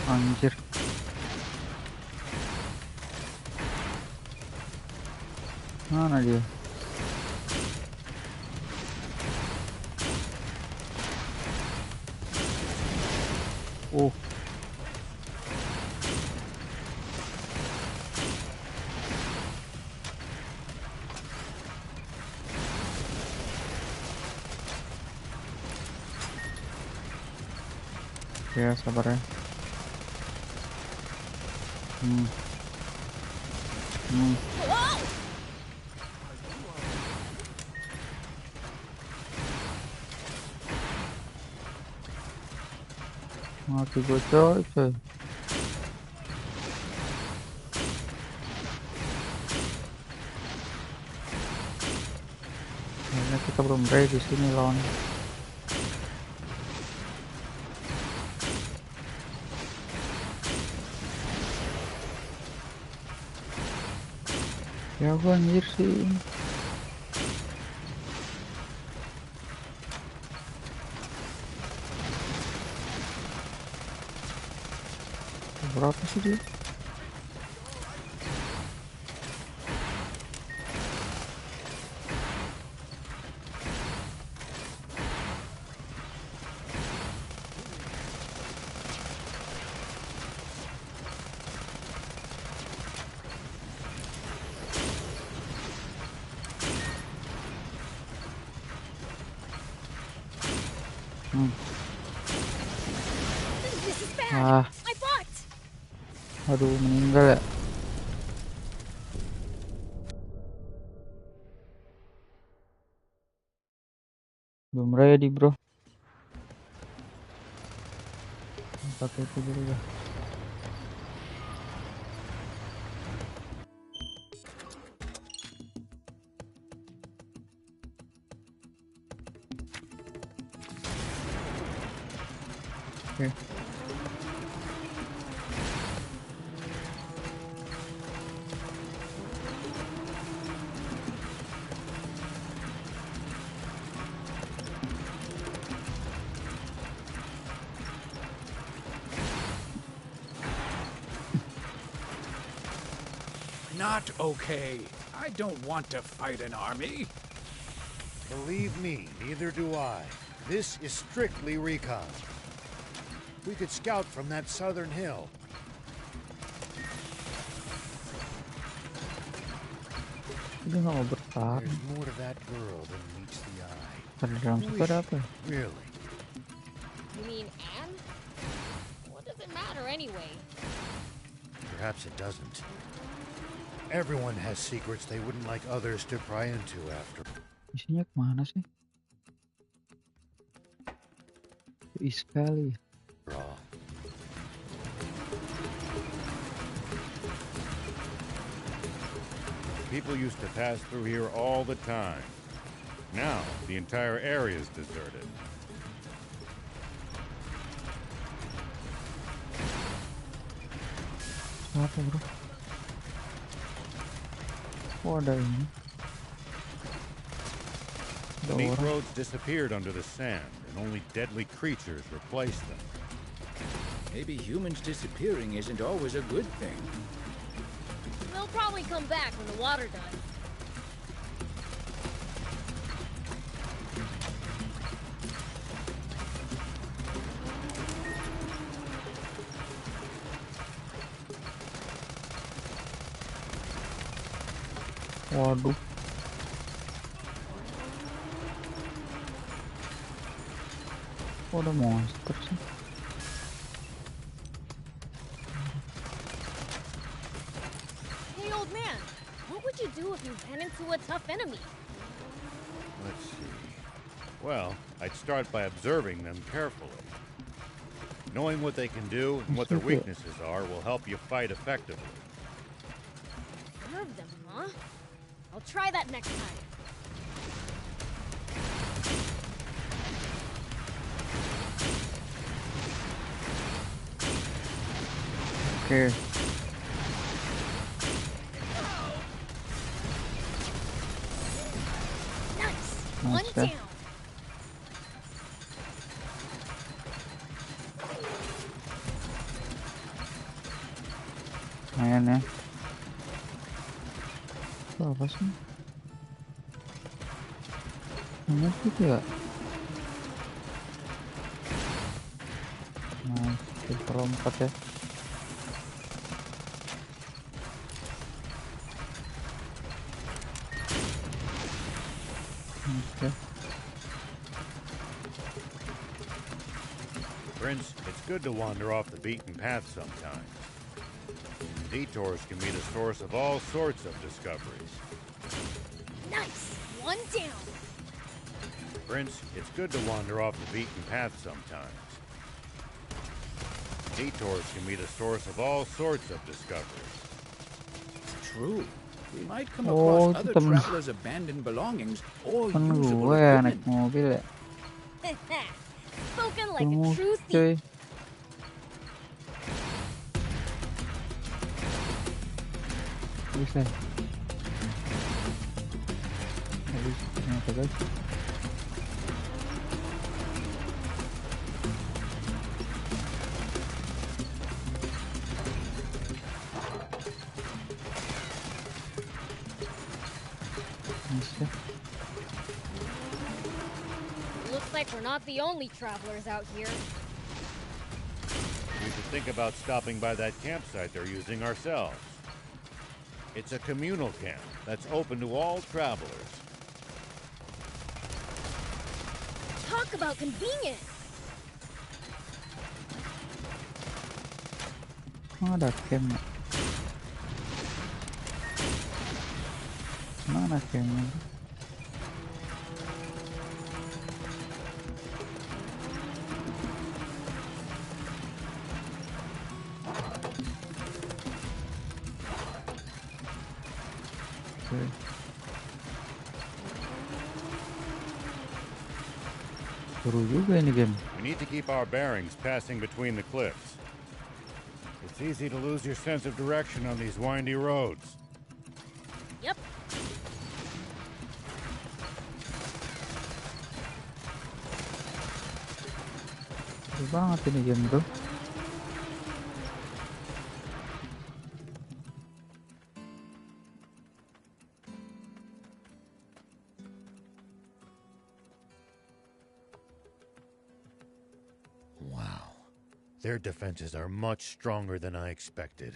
Anjir. Mana dia? Oh. Ya, sabar ya. Mati gue coy. Karena kita belum ready di sini lawan. Ya gua anjir sih. Berapa sih dia? Aduh, meninggal ya. Belum ready bro. Pakai itu dulu ya. Oke. Not okay. I don't want to fight an army. Believe me, neither do I. This is strictly recon. We could scout from that southern hill. Dia nggak mau bertahan. There's more to that girl than meets the eye. Pada dalam situ ada apa? Really? You mean Anne? What does it matter anyway? Perhaps it doesn't. Everyone has secrets they wouldn't like others to pry into after. Isinya kemana sih? East Valley. People used to pass through here all the time. Now, the entire area is deserted. Apa bro? Oh, ada ini. The neat roads disappeared under the sand, and only deadly creatures replaced them. Maybe humans disappearing isn't always a good thing. They'll probably come back when the water does. Waduh. Oh, ada monster sih. Hey, old man, what would you do if you ran into a tough enemy? Let's see. Well, I'd start by observing them carefully. Knowing what they can do and what their weaknesses are will help you fight effectively. Observe them, huh? I'll try that next time. Okay. Nice. One Nice, down. Lumayan ya. Itu apa sih? Ini gitu ya. Nah, terlompat ya. Oke. Prince, it's good to wander off the beaten path sometimes. Detours can be the source of all sorts of discoveries. Nice. One down. Prince, it's good to wander off the beaten path sometimes. Detours can be the source of all sorts of discoveries. True. We might come Oh, across other itu temen. travelers' abandoned belongings or Kan usable gue ya naik equipment. mobil ya. Spoken like a Tunggu, true cuy. thief. Bisa. Habis ternyata guys. Bisa. Looks like we're not the only travelers out here. We should think about stopping by that campsite they're using ourselves. It's a communal camp that's open to all travelers. Talk about convenient. Oh, ada camp ya? Mana campnya? Oke. Seru juga ini game. We need to keep our bearings passing between the cliffs. It's easy to lose your sense of direction on these windy roads. Yep. Seru banget ini game bro. Wow. Their defenses are much stronger than I expected.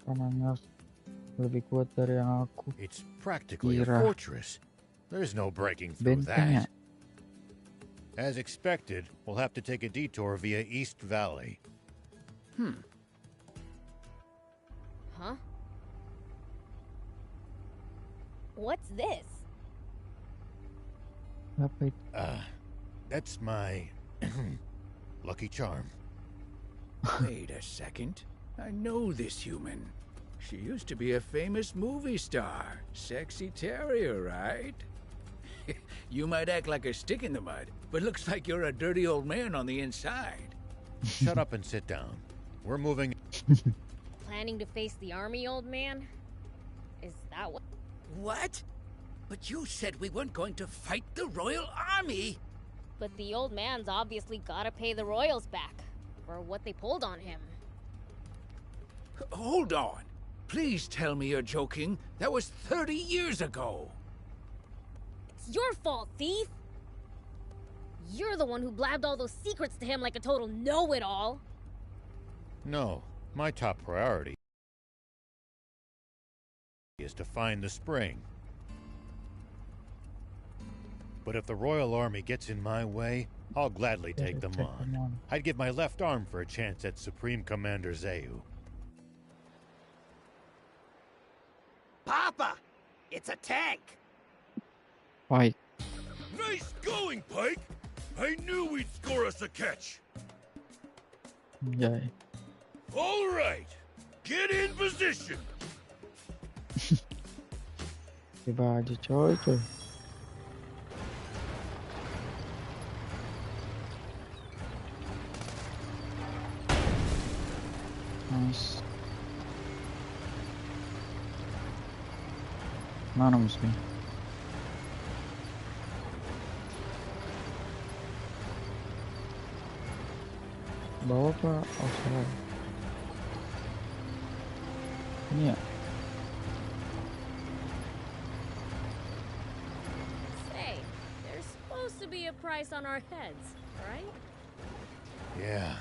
Kanannya lebih kuat dari yang aku It's practically a kira. fortress. There's no breaking through Benteng ya? that. As expected, we'll have to take a detour via East Valley. Huh? What's this? Apa itu? That's my lucky charm. Wait a second. I know this human. She used to be a famous movie star. Sexy Terrier, right? You might act like a stick in the mud, but looks like you're a dirty old man on the inside. Shut up and sit down. We're moving. Planning to face the army, old man? Is that what? What? But you said we weren't going to fight the Royal Army! But the old man's obviously gotta pay the royals back for what they pulled on him. Hold on. Please tell me you're joking. That was 30 years ago. It's your fault, thief! You're the one who blabbed all those secrets to him like a total know-it-all. No, my top priority is to find the spring. But if the Royal Army gets in my way, I'll gladly take them on. I'd give my left arm for a chance at Supreme Commander Zeu. Papa! It's a tank! Fight. Nice going, Pike! I knew we'd score us a catch! Anjay. All right, get in position! Tiba aja coy. Nice. Mana musuhnya? Bawah apa? Oh salah. Ini ya. Say, there's supposed to be a price on our heads, right? Yeah.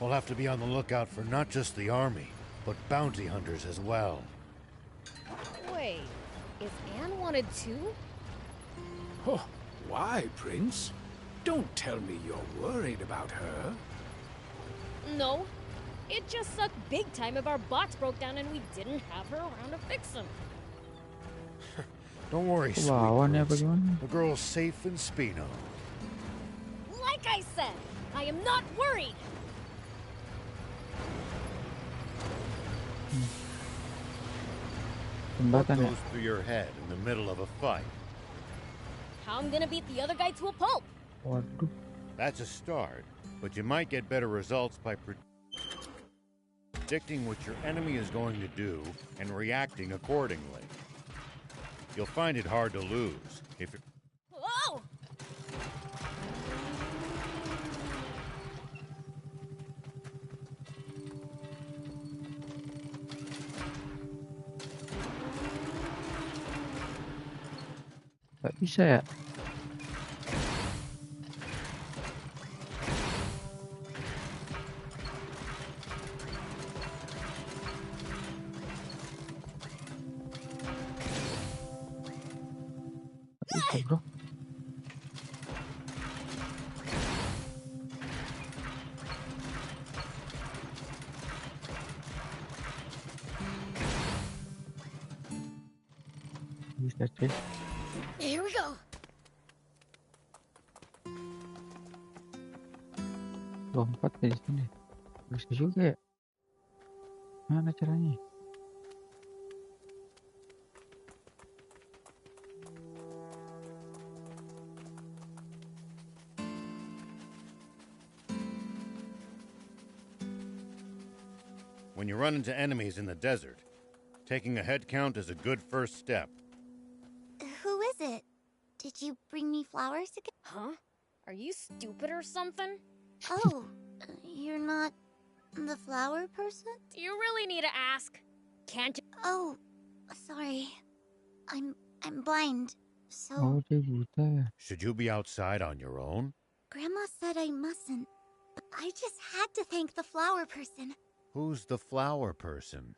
We'll have to be on the lookout for not just the army, but bounty hunters as well. Wait, is Anne wanted too? Oh, why, Prince? Don't tell me you're worried about her. No. It just sucked big time if our bots broke down and we didn't have her around to fix them. Don't worry, Lawan ya sweet bagaimana? The girl's safe in Spino. Like I said, I am not worried. What Jembatan ya. goes through your head in the middle of a fight? How I'm gonna beat the other guy to a pulp. Waduh. That's a start, but you might get better results by predicting what your enemy is going to do and reacting accordingly. You'll find it hard to lose if you're... Oh! Gak bisa ya? Gak bisa bro. Bisa sih. Here we go. Lompat di sini. Bisa juga ya. Mana caranya? When you run into enemies in the desert, taking a head count is a good first step. Who is it? Did you bring me flowers to get? Huh? Are you stupid or something? Oh, you're not the flower person? Do you really need to ask? Can't you? Oh, sorry. I'm blind. So Oh dia buta ya. Should you be outside on your own? Grandma said I mustn't. But I just had to thank the flower person. Who's the flower person?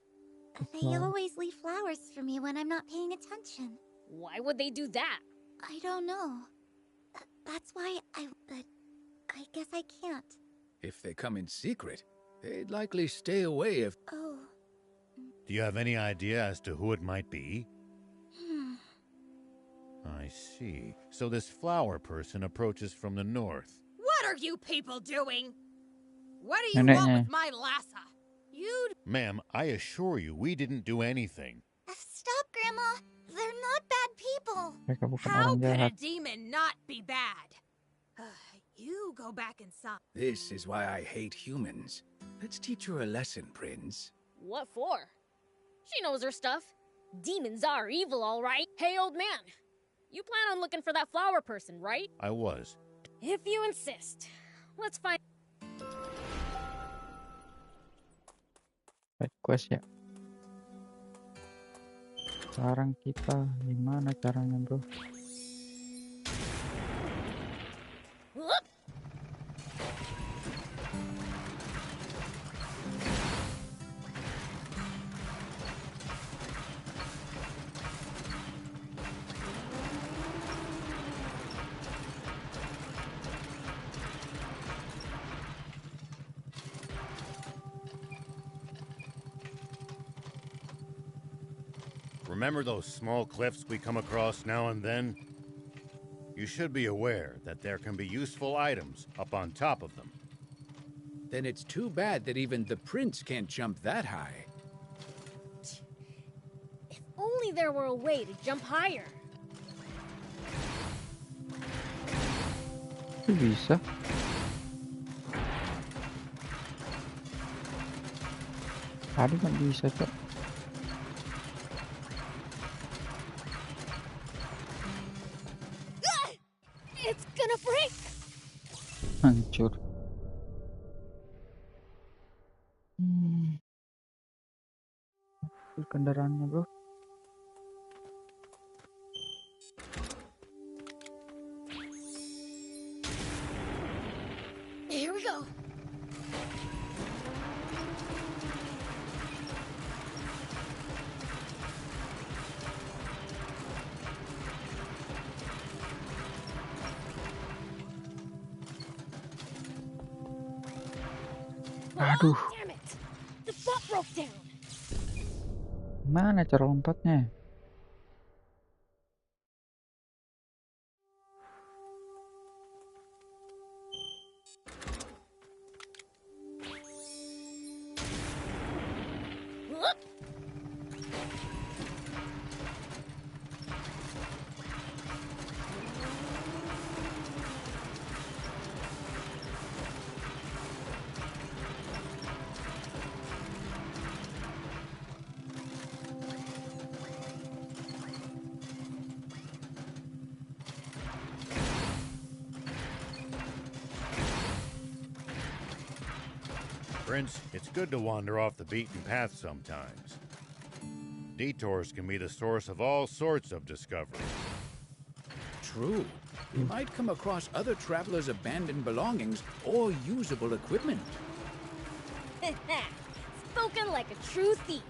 They flower? always leave flowers for me when I'm not paying attention. Why would they do that? I don't know. That's why but I guess I can't. If they come in secret, they'd likely stay away if... Oh. Do you have any idea as to who it might be? I see. So this flower person approaches from the north. What are you people doing? What do you Neneknya. want with my Lassa? You... Ma'am, I assure you we didn't do anything. Stop, Grandma. They're not bad people. Mereka bukan How orang could a jahat. demon not be bad? You go back inside. This is why I hate humans. Let's teach her a lesson, Prince. What for? She knows her stuff. Demons are evil, all right. Hey, old man. You plan on looking for that flower person, right? I was. If you insist. Let's find... Side quest ya. Sekarang kita gimana caranya bro? Whoop! Remember those small cliffs we come across now and then? You should be aware that there can be useful items up on top of them. Then it's too bad that even the prince can't jump that high. If only there were a way to jump higher. Itu bisa. Tadi kan bisa cok. It's gonna break! Hancur. kendaraannya, bro. Here we go. Aduh, Damn it! The boat broke down. mana cara lompatnya? Whoop. Prince, it's good to wander off the beaten path sometimes. Detours can be the source of all sorts of discoveries. True. We might come across other travelers' abandoned belongings or usable equipment. Spoken like a true thief.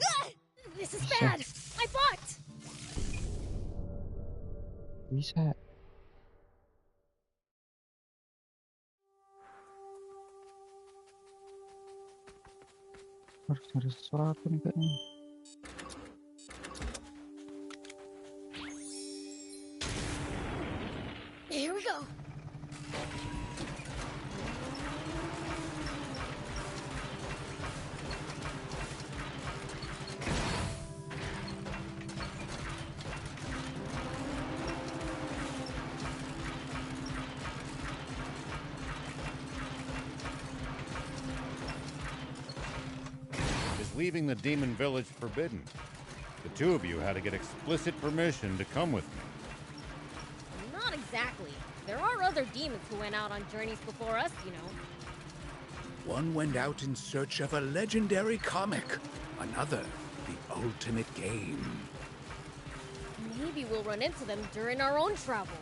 Ah! This is bad. I bought. Bisa. Harus cari sesuatu nih kayaknya. Here we go. Is leaving the demon village forbidden? The two of you had to get explicit permission to come with me. Not exactly. There are other demons who went out on journeys before us, you know. One went out in search of a legendary comic. Another, the ultimate game. Maybe we'll run into them during our own travels.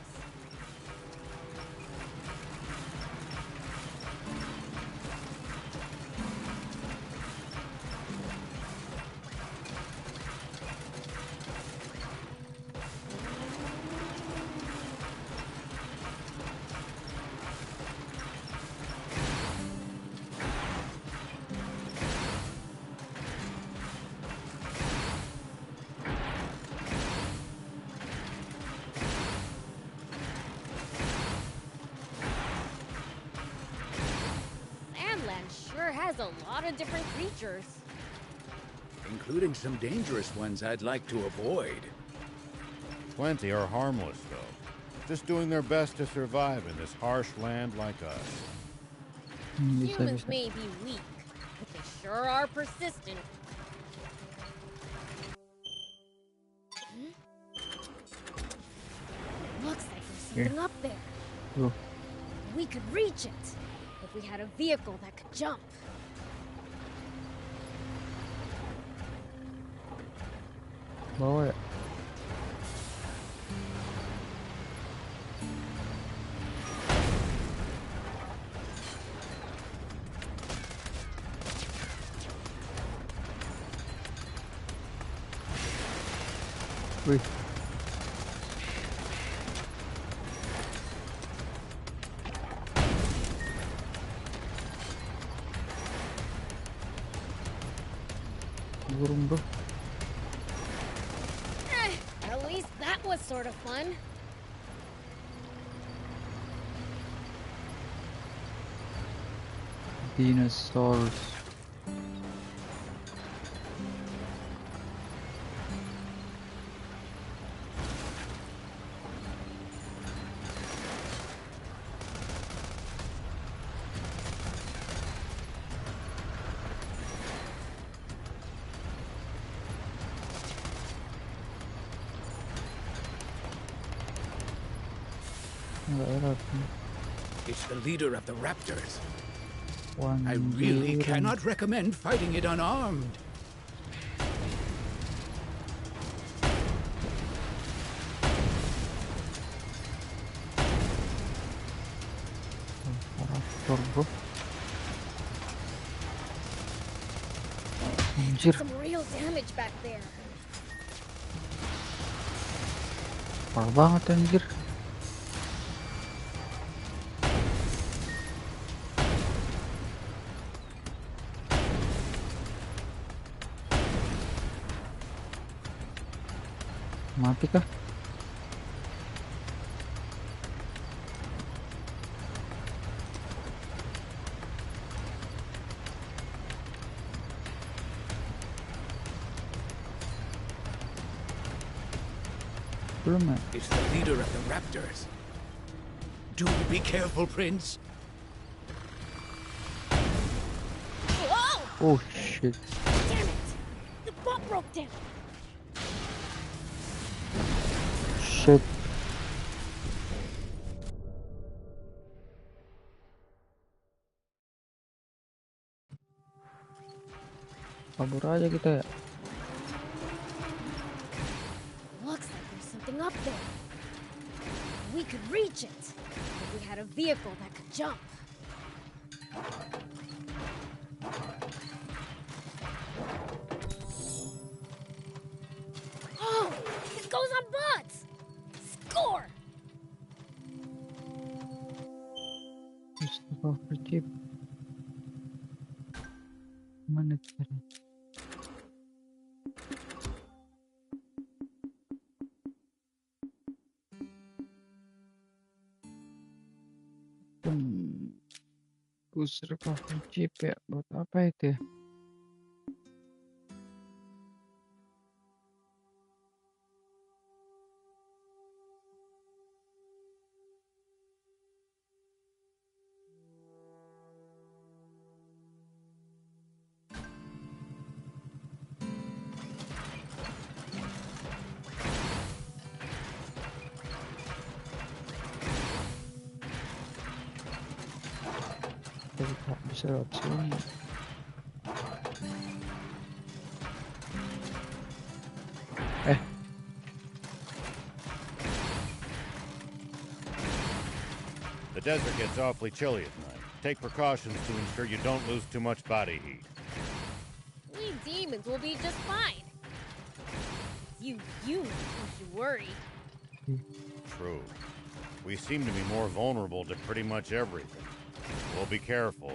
Has a lot of different creatures. Including some dangerous ones I'd like to avoid. Plenty are harmless, though. Just doing their best to survive in this harsh land like us. Humans may be weak, but they sure are persistent. Looks like there's something up there. Loh. We could reach it if we had a vehicle that could jump. Bawa ya. Wih. Burung, bro. At least that was sort of fun. Dinosaurs. It's the leader of the raptors. I really Anjir. cannot recommend fighting it unarmed. Karakter bro. Anjir, Some real damage back there. parah banget anjir. Mati kah? Belum ya? It's the leader of the raptors. Do be careful, Prince. Whoa! Oh shit. Damn it! The boat broke down. Shit. Kabur aja kita ya. Looks like there's something up there. We could reach it if we had a vehicle that could jump. Oh, it goes on butts. Score! Mustafa Chip. Mana cara? Push recovery chip ya, buat apa itu ya? Jadi tak bisa lewat sini. The desert gets awfully chilly at night. Take precautions to ensure you don't lose too much body heat. We demons will be just fine. You humans should worry. True. We seem to be more vulnerable to pretty much everything. We'll be careful.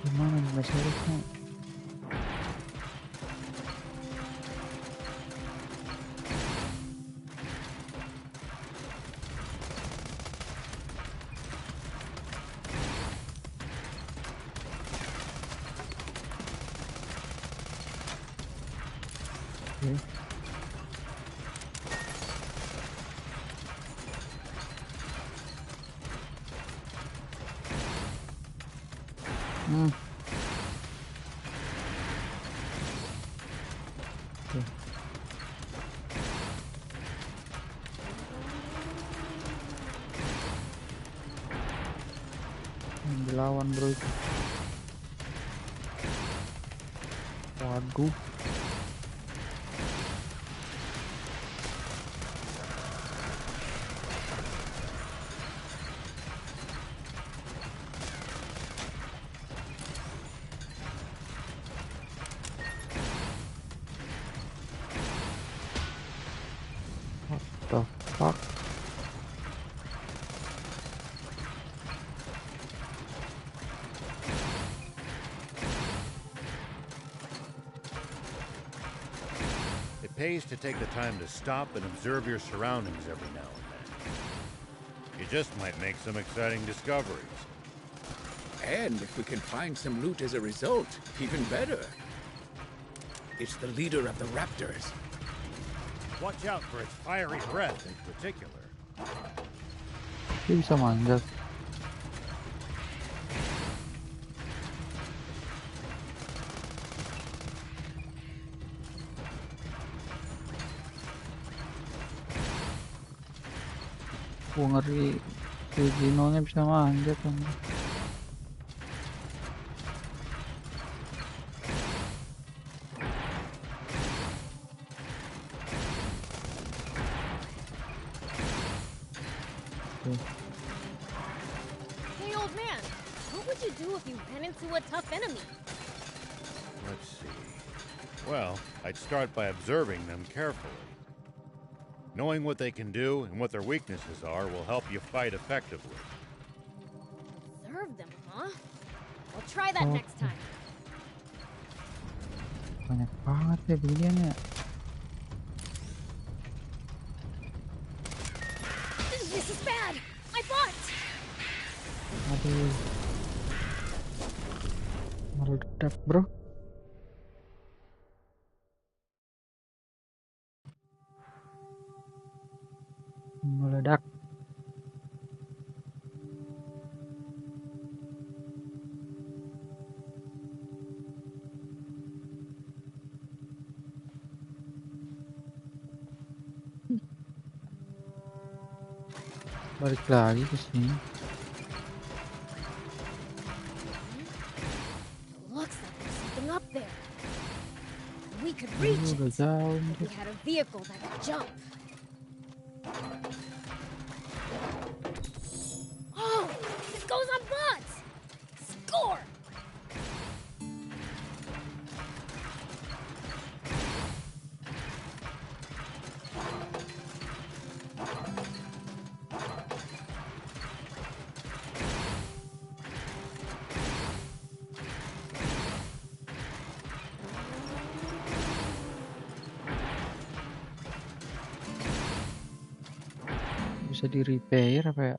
Gimana nggak seharusnya? Okay. Okay. Dilawan bro itu. Waduh. What the fuck? It pays to take the time to stop and observe your surroundings every now and then. You just might make some exciting discoveries. And if we can find some loot as a result, even better. It's the leader of the raptors. Watch out for its fiery breath in particular. Dia bisa manjat. Ngeri. Si Ginonya bisa manjat kan. Hey, old man, what would you do if you ran into a tough enemy? Let's see. Well, I'd start by observing them carefully. Knowing what they can do and what their weaknesses are will help you fight effectively. Observe them, huh? I'll try that next time. Banyak banget ya beginian ya. This is bad. My butt. Aduh. Meledak, bro. Meledak. Balik lagi ke sini. Looks like there's something up there. We could reach it Udah jauh if we had a vehicle that could jump. Oh, it goes on butts. Score! bisa di repair apa ya?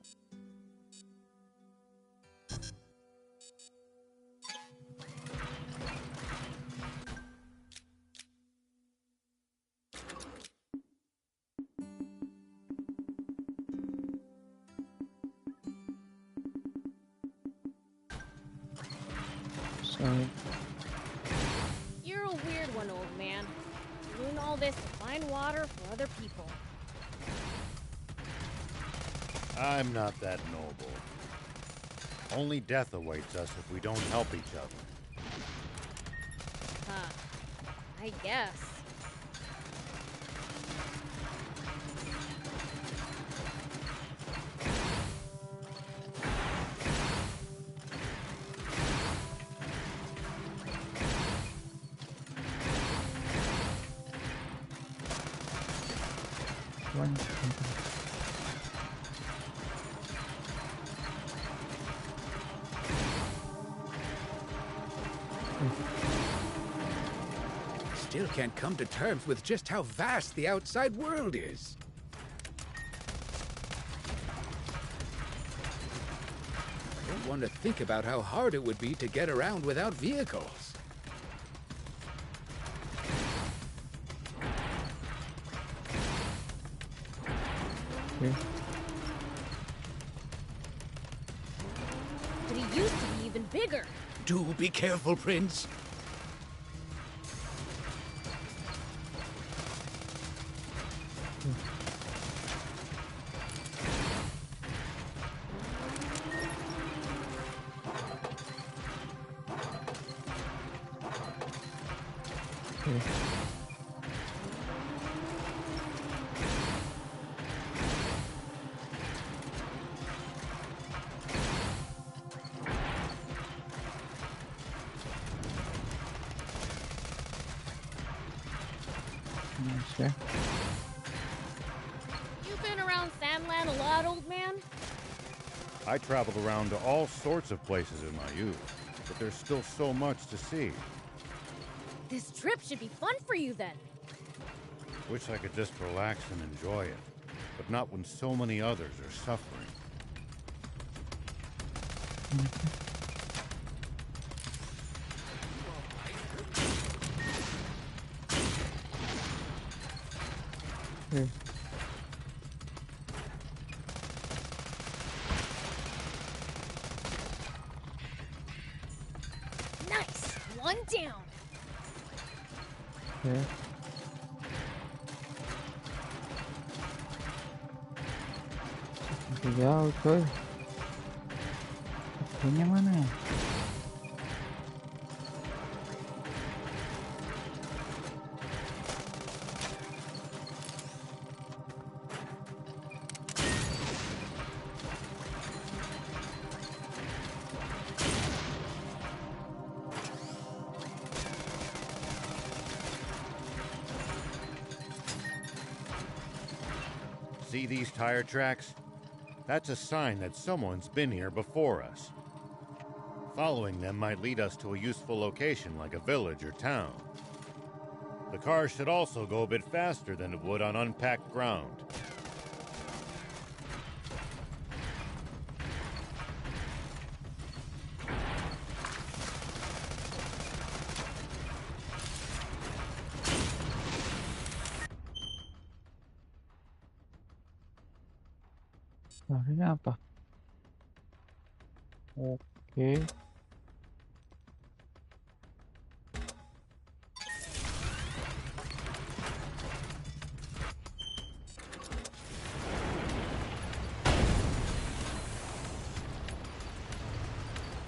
You're a weird one, old man. Doing all this to find water for other people. I'm not that noble. Only death awaits us if we don't help each other. Huh. I guess. Still can't come to terms with just how vast the outside world is. I don't want to think about how hard it would be to get around without vehicles. Okay. But he used to be even bigger. Do be careful, Prince. Ya. You've been around Sandland a lot, old man? I traveled around to all sorts of places in my youth, but there's still so much to see. This trip should be fun for you then. Wish I could just relax and enjoy it, but not when so many others are suffering. Okay. Nice! One down. Okay. Jauh coy. Ini mana ya? See these tire tracks? That's a sign that someone's been here before us. Following them might lead us to a useful location like a village or town. The car should also go a bit faster than it would on unpacked ground. Ini apa? Oke.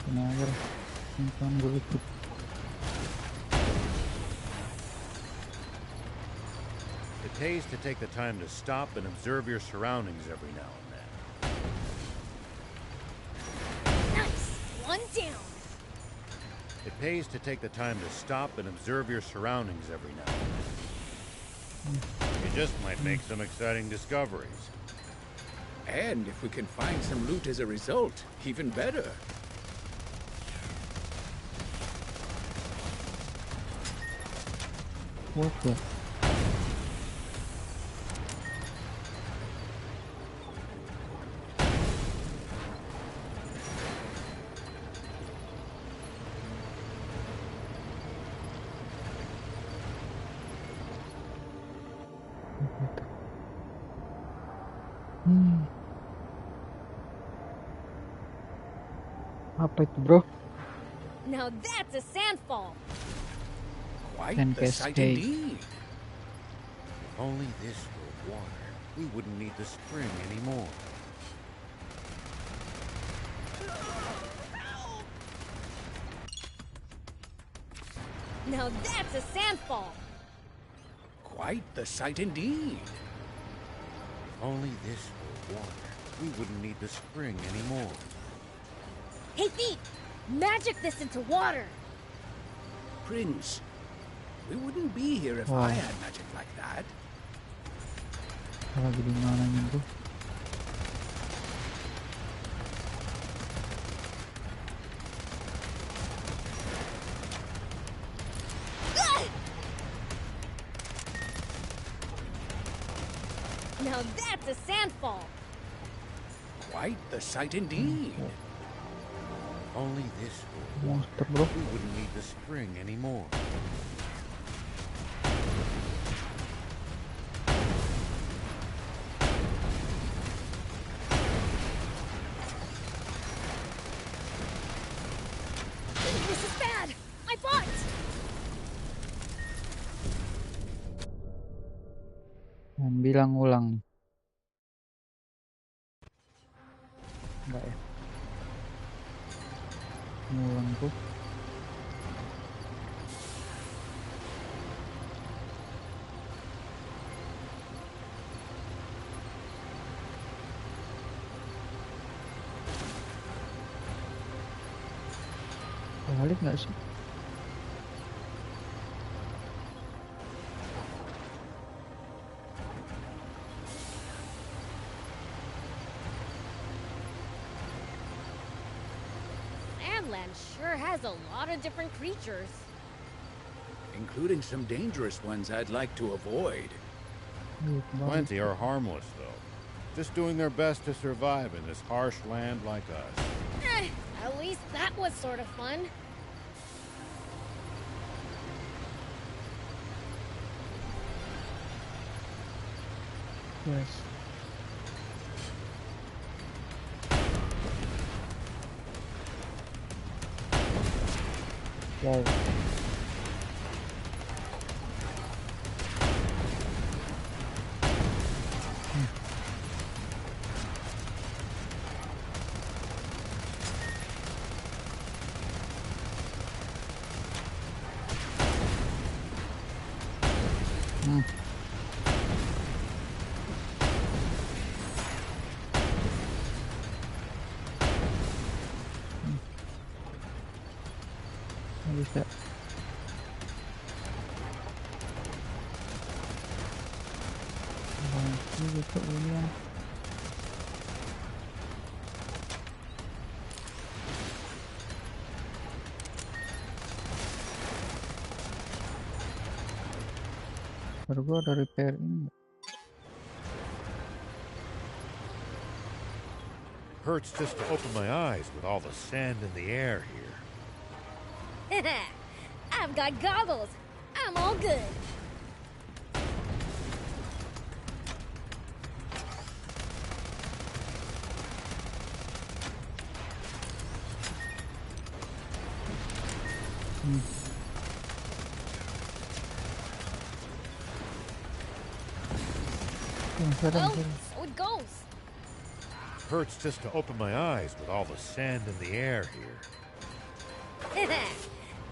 Ini aja lah. Simpan dulu ikut. It pays to take the time to stop and observe your surroundings every now and then. Nice! One down! It pays to take the time to stop and observe your surroundings every now and then. You just might make some exciting discoveries. And if we can find some loot as a result, even better. What the? Apa itu, bro? Now that's a sandfall! Quite And the sight cascade. indeed. If only this were water, we wouldn't need the spring anymore. Now that's a sandfall! Quite the sight indeed. If only this were water, we wouldn't need the spring anymore. Hey Thief! Magic this into water! Prince, we wouldn't be here if Wow. I had magic like that. Lagi di mana nih, bro? Now that's a sandfall! Quite the sight indeed. If only this were water, Monster, bro. we wouldn't need the spring anymore. This is bad! My butt! Yang bilang ulang. Enggak ya? Ngulang tuh. Balik nggak sih? Sandland sure has a lot of different creatures. Including some dangerous ones I'd like to avoid. Plenty are harmless, though. Just doing their best to survive in this harsh land like us. At least that was sort of fun. Yes. Wow. Bisa. Gitu ini. Baru gua ada repair ini. Hurts just to open my eyes with all the sand in the air here. I've got goggles. I'm all good. Well, so it goes. Hurts just to open my eyes with all the sand in the air here.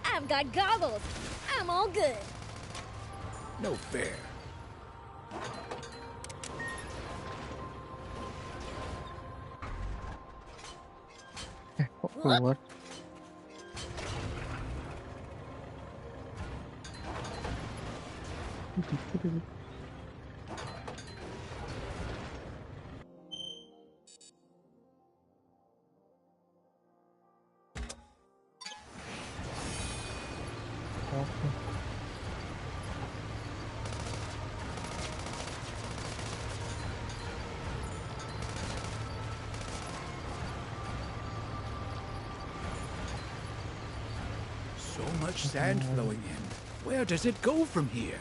I've got goggles. I'm all good. No fair. Kok keluar? Oke. So much sand flowing in. Where does it go from here?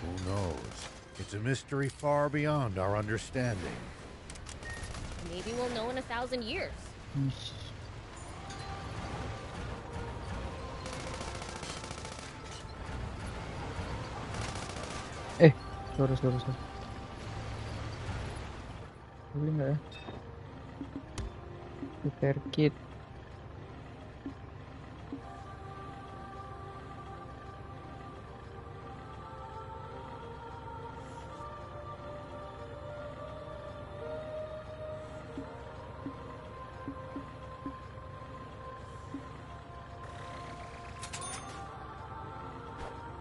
Who knows? It's a mystery far beyond our understanding. Maybe we'll know in 1,000 years. Sorry. Boleh nggak ya? Repair kit.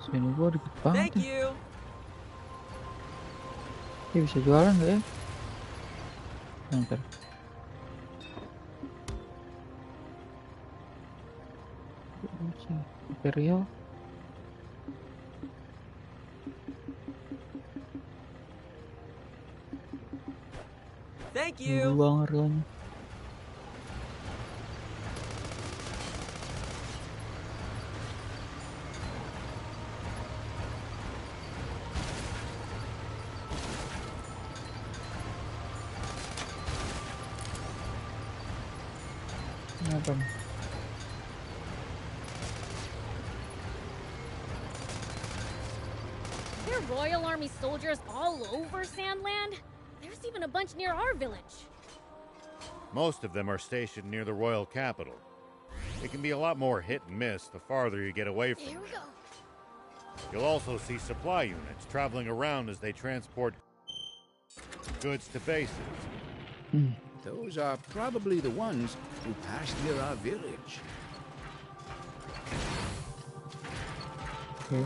Sini gua dikit banget. Thank you. Ini bisa jualan nggak ya? Bentar. Imperial. Thank you. Buang harganya. Apa? There are Royal Army soldiers all over Sandland. There's even a bunch near our village. Most of them are stationed near the royal capital. It can be a lot more hit and miss the farther you get away from Here we them. go. You'll also see supply units traveling around as they transport goods to bases. Those are probably the ones who passed near our village. Okay.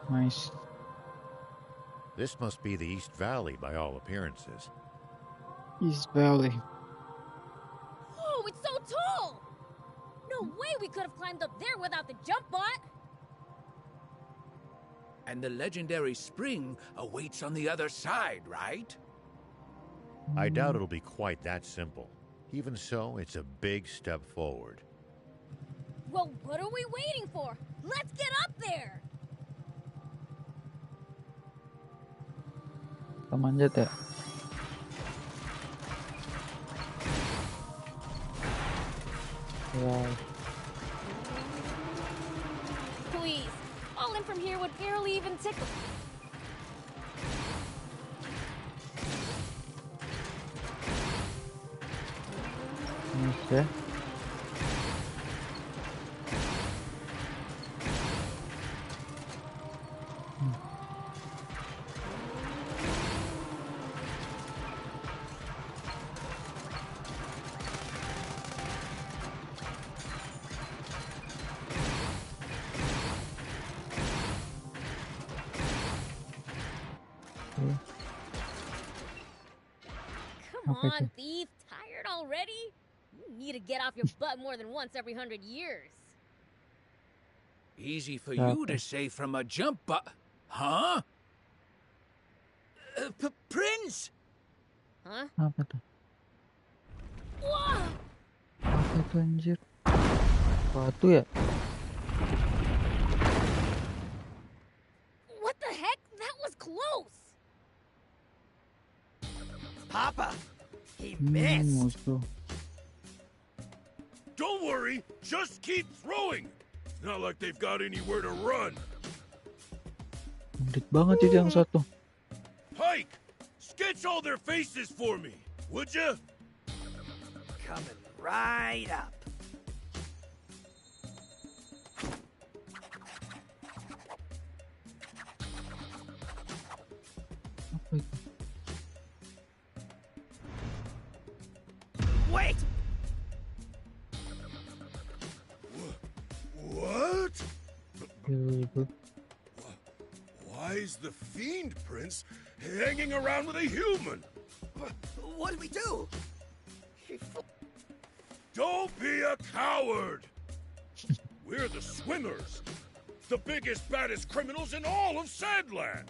Nice. This must be the East Valley by all appearances. East Valley. Oh, it's so tall! No way we could have climbed up there without the jump bot! And the legendary spring awaits on the other side, right? I doubt it'll be quite that simple. Even so, it's a big step forward. Well, what are we waiting for? Let's get up there! Manjat ya. Wow. Please, falling from here would barely even tickle. Nice ya. itu? on, thief. Tired already? You need to get off your butt more than once every 100 years. Easy for you to say from a jump, but... Huh? Prince? Huh? Apa tuh? Whoa! Apa itu anjir? Batu ya? What the heck? That was close! Papa, he missed. Musuh. Don't worry, just keep throwing. It's not like they've got anywhere to run. Gendut banget itu yang satu. Pike, sketch all their faces for me, would ya? Coming right up. Apa itu? Wait! What? Ibu. Why is the Fiend Prince hanging around with a human? What do we do? Don't be a coward! We're the Swimmers, the biggest, baddest criminals in all of Sandland.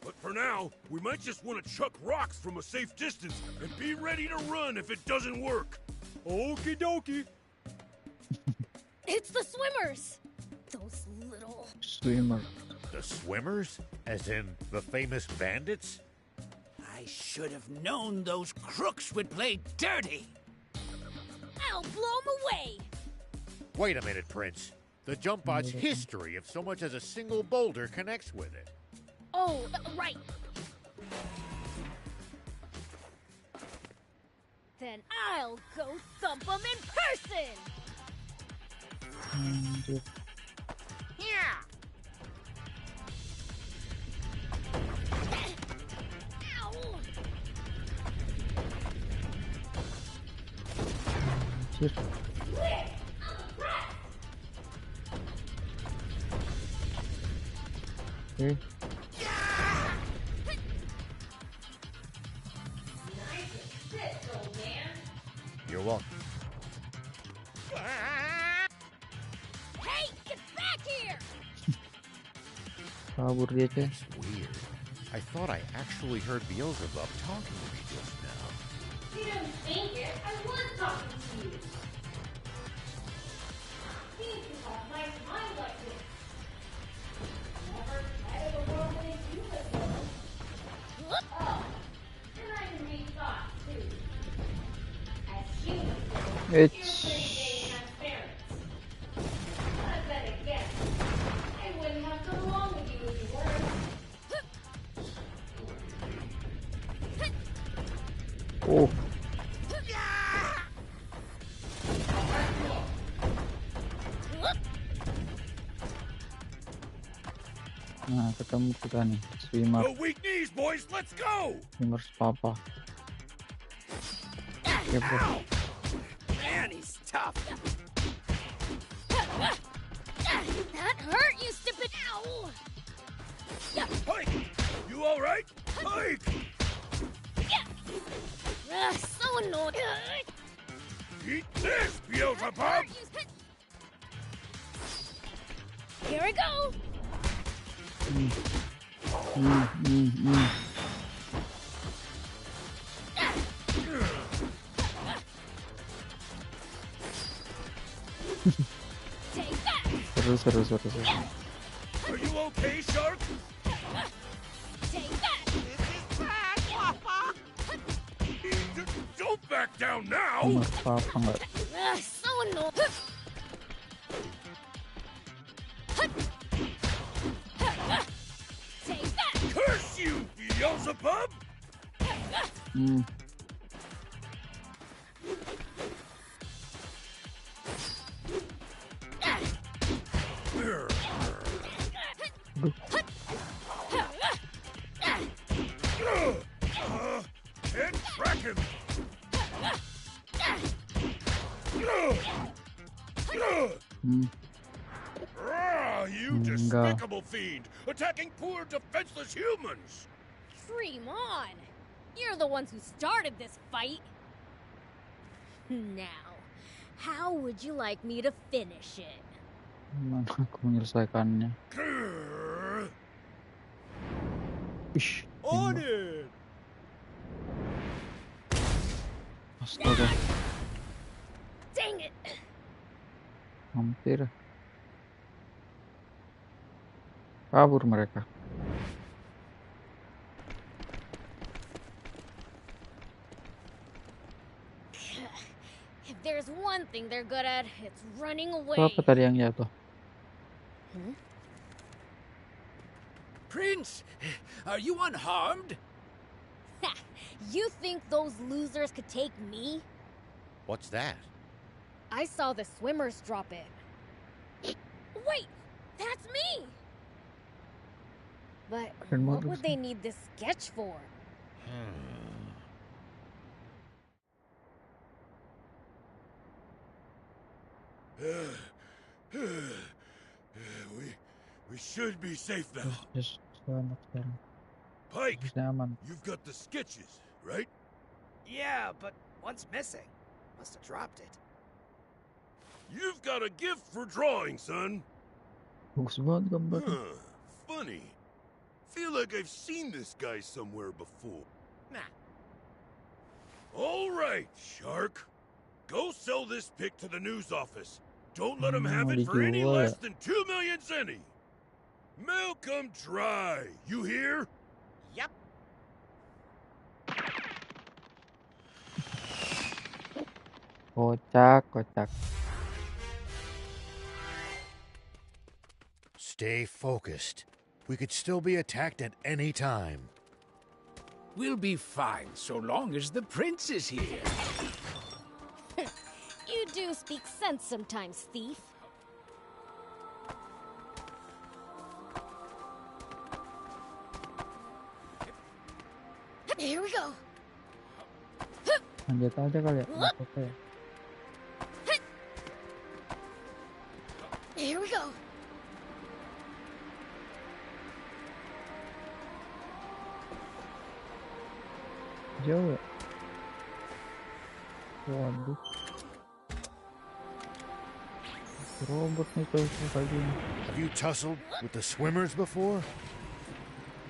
But for now, we might just want to chuck rocks from a safe distance and be ready to run if it doesn't work. Okie dokie. It's the Swimmers! Those little... Swimmer. The Swimmers? As in the famous bandits? I should have known those crooks would play dirty. I'll blow them away! Wait a minute, Prince. The jump pod's history of so much as a single boulder connects with it. Oh, right. Then I'll go thump them in person! Anjir. Yeah! Ow! Anjir. Oke. You're welcome. Hey, get back here! Kabur dia, coy. That's weird. I thought I actually heard Beelzebub talking to me just now. You don't think it. I was talking to you. Think you have nice mind like this. Never tried a world in a human world. Oh, and I can read thoughts too. As humans, you're pretty dang transparent. I bet again. I wouldn't have come along with you if you weren't. Oh. Nah, ketemu kita nih. Swimmer. No weak knees, boys. Let's go. Swimmer papa. Oke, bro. Man, he's tough. That hurt, you stupid owl! Pike, you all right? Pike. So annoying. Eat this, Beelzebub. Here we go. Take that. Seru. Are you okay, Shark? Take that. Don't back down now. Swimmer papa nggak. So annoying. Take that. Curse you, Beelzebub. Can't track him. You despicable fiend, attacking poor defenseless humans. Dream on. You're the ones who started this fight. Now, how would you like me to finish it? Gimana aku menyelesaikannya? Ish, On tembak. it! Astaga, Dang it! hampir. Kabur mereka. If there's one thing they're good at, it's running Itu away. apa tadi yang jatuh? Hmm? Prince, are you unharmed? Ha! You think those losers could take me? What's that? I saw the swimmers drop it. Wait! That's me! But what would they need this sketch for? We should be safe now. Just selamat sekarang. Pike, Harusnya aman. you've got the sketches, right? Yeah, but one's missing. Must have dropped it. You've got a gift for drawing, son. Bagus banget gambarnya. Huh, funny. Feel like I've seen this guy somewhere before. Nah. All right, Shark. Go sell this pic to the news office. Don't let him have it for any dijual less ya? than 2 million zenny. Milk 'em dry. You hear? Yep. Kocak, kocak. Stay focused. We could still be attacked at any time. We'll be fine so long as the prince is here. You do speak sense sometimes, thief. Here we go. Lanjut aja kali ya. Nggak apa-apa ya. Here we go. Jauh ya. Waduh. Robot nih tuh kayak gini. Have you tussled with the swimmers before?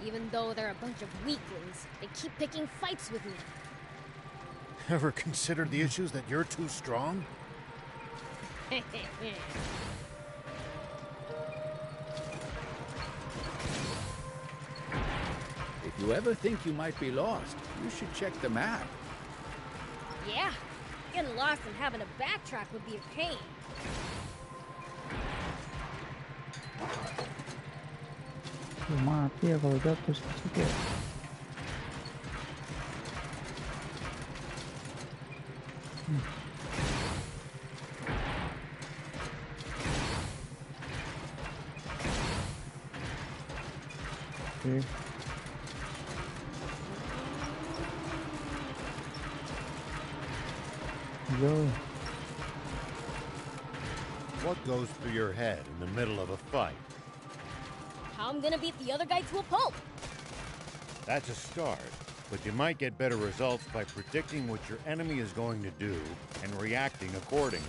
Even though they're a bunch of weaklings, they keep picking fights with me. Ever considered the issues that you're too strong? If you ever think you might be lost, you should check the map. Yeah, getting lost and having to backtrack would be a pain. Mati ya kalau jatuh situ ya. Oke. Jauh. What goes through your head in the middle of a fight? How I'm gonna beat the other guy to a pulp. That's a start, but you might get better results by predicting what your enemy is going to do and reacting accordingly.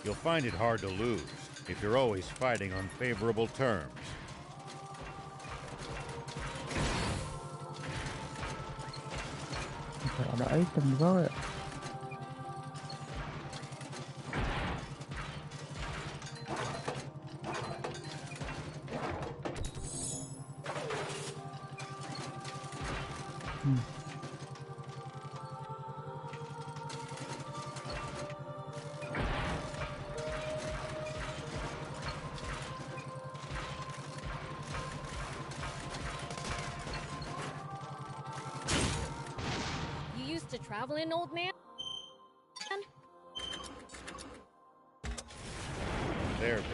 You'll find it hard to lose if you're always fighting on favorable terms. Ada item di bawah ya. You used to travel in, old man? There, bit.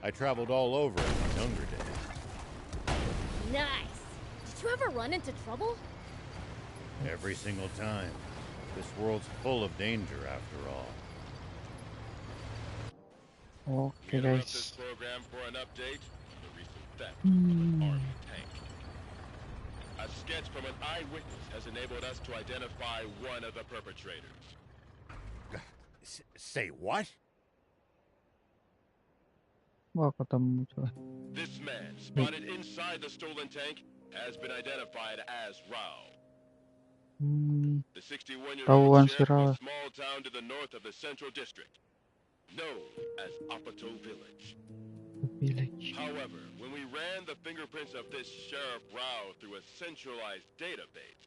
I traveled all over in my younger days. Nice. Did you ever run into trouble? Every single time. This world's full of danger, after all. Oke guys. Program for an update on the recent theft of an army tank. A sketch from an eyewitness has enabled us to identify one of the perpetrators. Say what? Wah, ketemu coy. This man, spotted inside the stolen tank, has been identified as Rao. The 61-year-old Tahuan si sheriff of Rao. a small town to the north of the Central District, known as Apato Village. However, when we ran the fingerprints of this Sheriff Rao through a centralized database,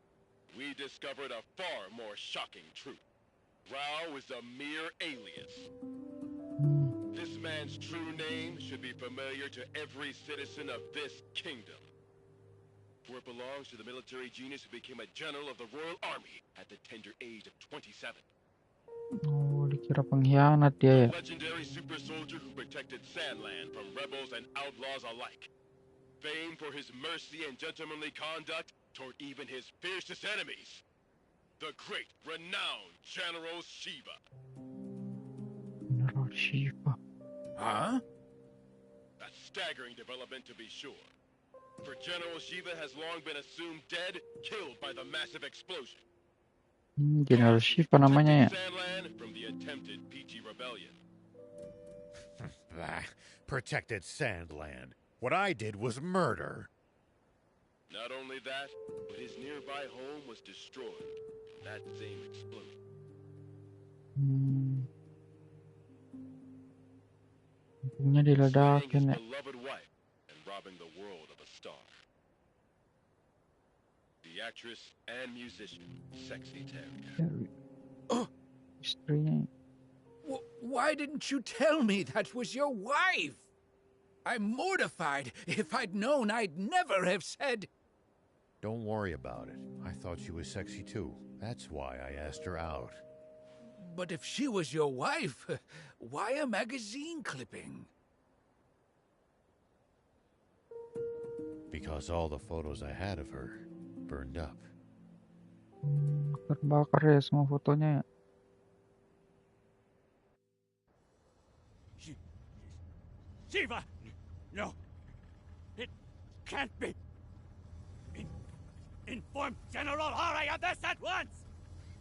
we discovered a far more shocking truth. Rao is a mere alias. This man's true name should be familiar to every citizen of this kingdom, for it belongs to the military genius who became a general of the Royal Army at the tender age of 27. Oh, dikira pengkhianat dia ya. A legendary super soldier who protected Sandland from rebels and outlaws alike. Famed for his mercy and gentlemanly conduct toward even his fiercest enemies. The great, renowned General Shiva. General Shiva. Huh? A staggering development to be sure. For General Shiva has long been assumed dead, killed by the massive explosion. General Shiva namanya ya. Sandland from the attempted PG rebellion. Protected Sandland. What I did was murder. Not only that, but his nearby home was destroyed in that same explosion. Punya diledakin ya. His beloved wife and robbing the world of a star. The actress and musician, Sexy Terrier. Istrinya. Why didn't you tell me that was your wife? I'm mortified. If I'd known, I'd never have said... Don't worry about it. I thought she was sexy too. That's why I asked her out. But if she was your wife, why a magazine clipping? Because all the photos I had of her burned up. Terbakar ya semua fotonya ya. Shiva! No! It can't be! Inform General Hari of this at once!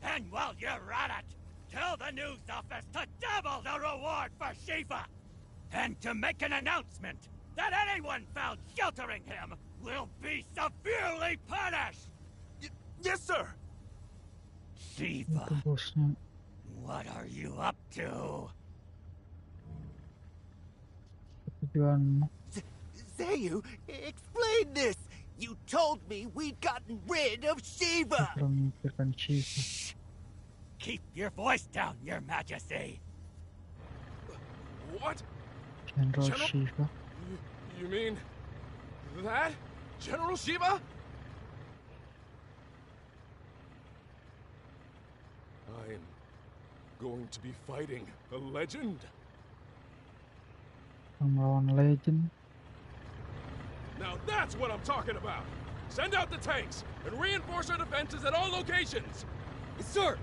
And while you're at it, tell the news office to double the reward for Shiva! And to make an announcement that anyone found sheltering him will be severely punished! Yes, sir! Shiva, what are you up to? Zayu, explain this! You told me we'd gotten rid of Shiva! Shh! Keep your voice down, Your Majesty! What? General Shiva. You mean... that? General Shiva? I'm going to be fighting a legend. Melawan legend. Now that's what I'm talking about! Send out the tanks and reinforce our defenses at all locations! Yes, sir!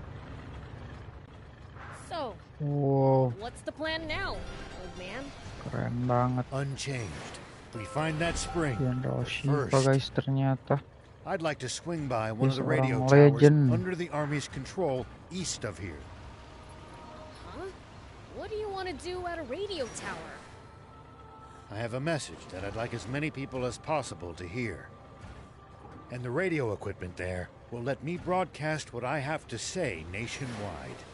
So, Wow, what's the plan now, old man? keren banget. Unchanged. We find that spring. General Shiva First, guys ternyata. I'd like to swing by one of the Seorang radio towers legend. under the Army's control east of here. Huh? What do you want to do at a radio tower? I have a message that I'd like as many people as possible to hear. And the radio equipment there will let me broadcast what I have to say nationwide.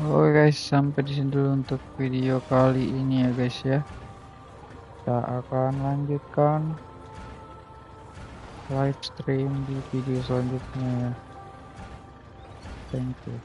Oke guys, sampai di sini dulu untuk video kali ini ya guys ya. Kita akan lanjutkan live stream di video selanjutnya ya. Thank you.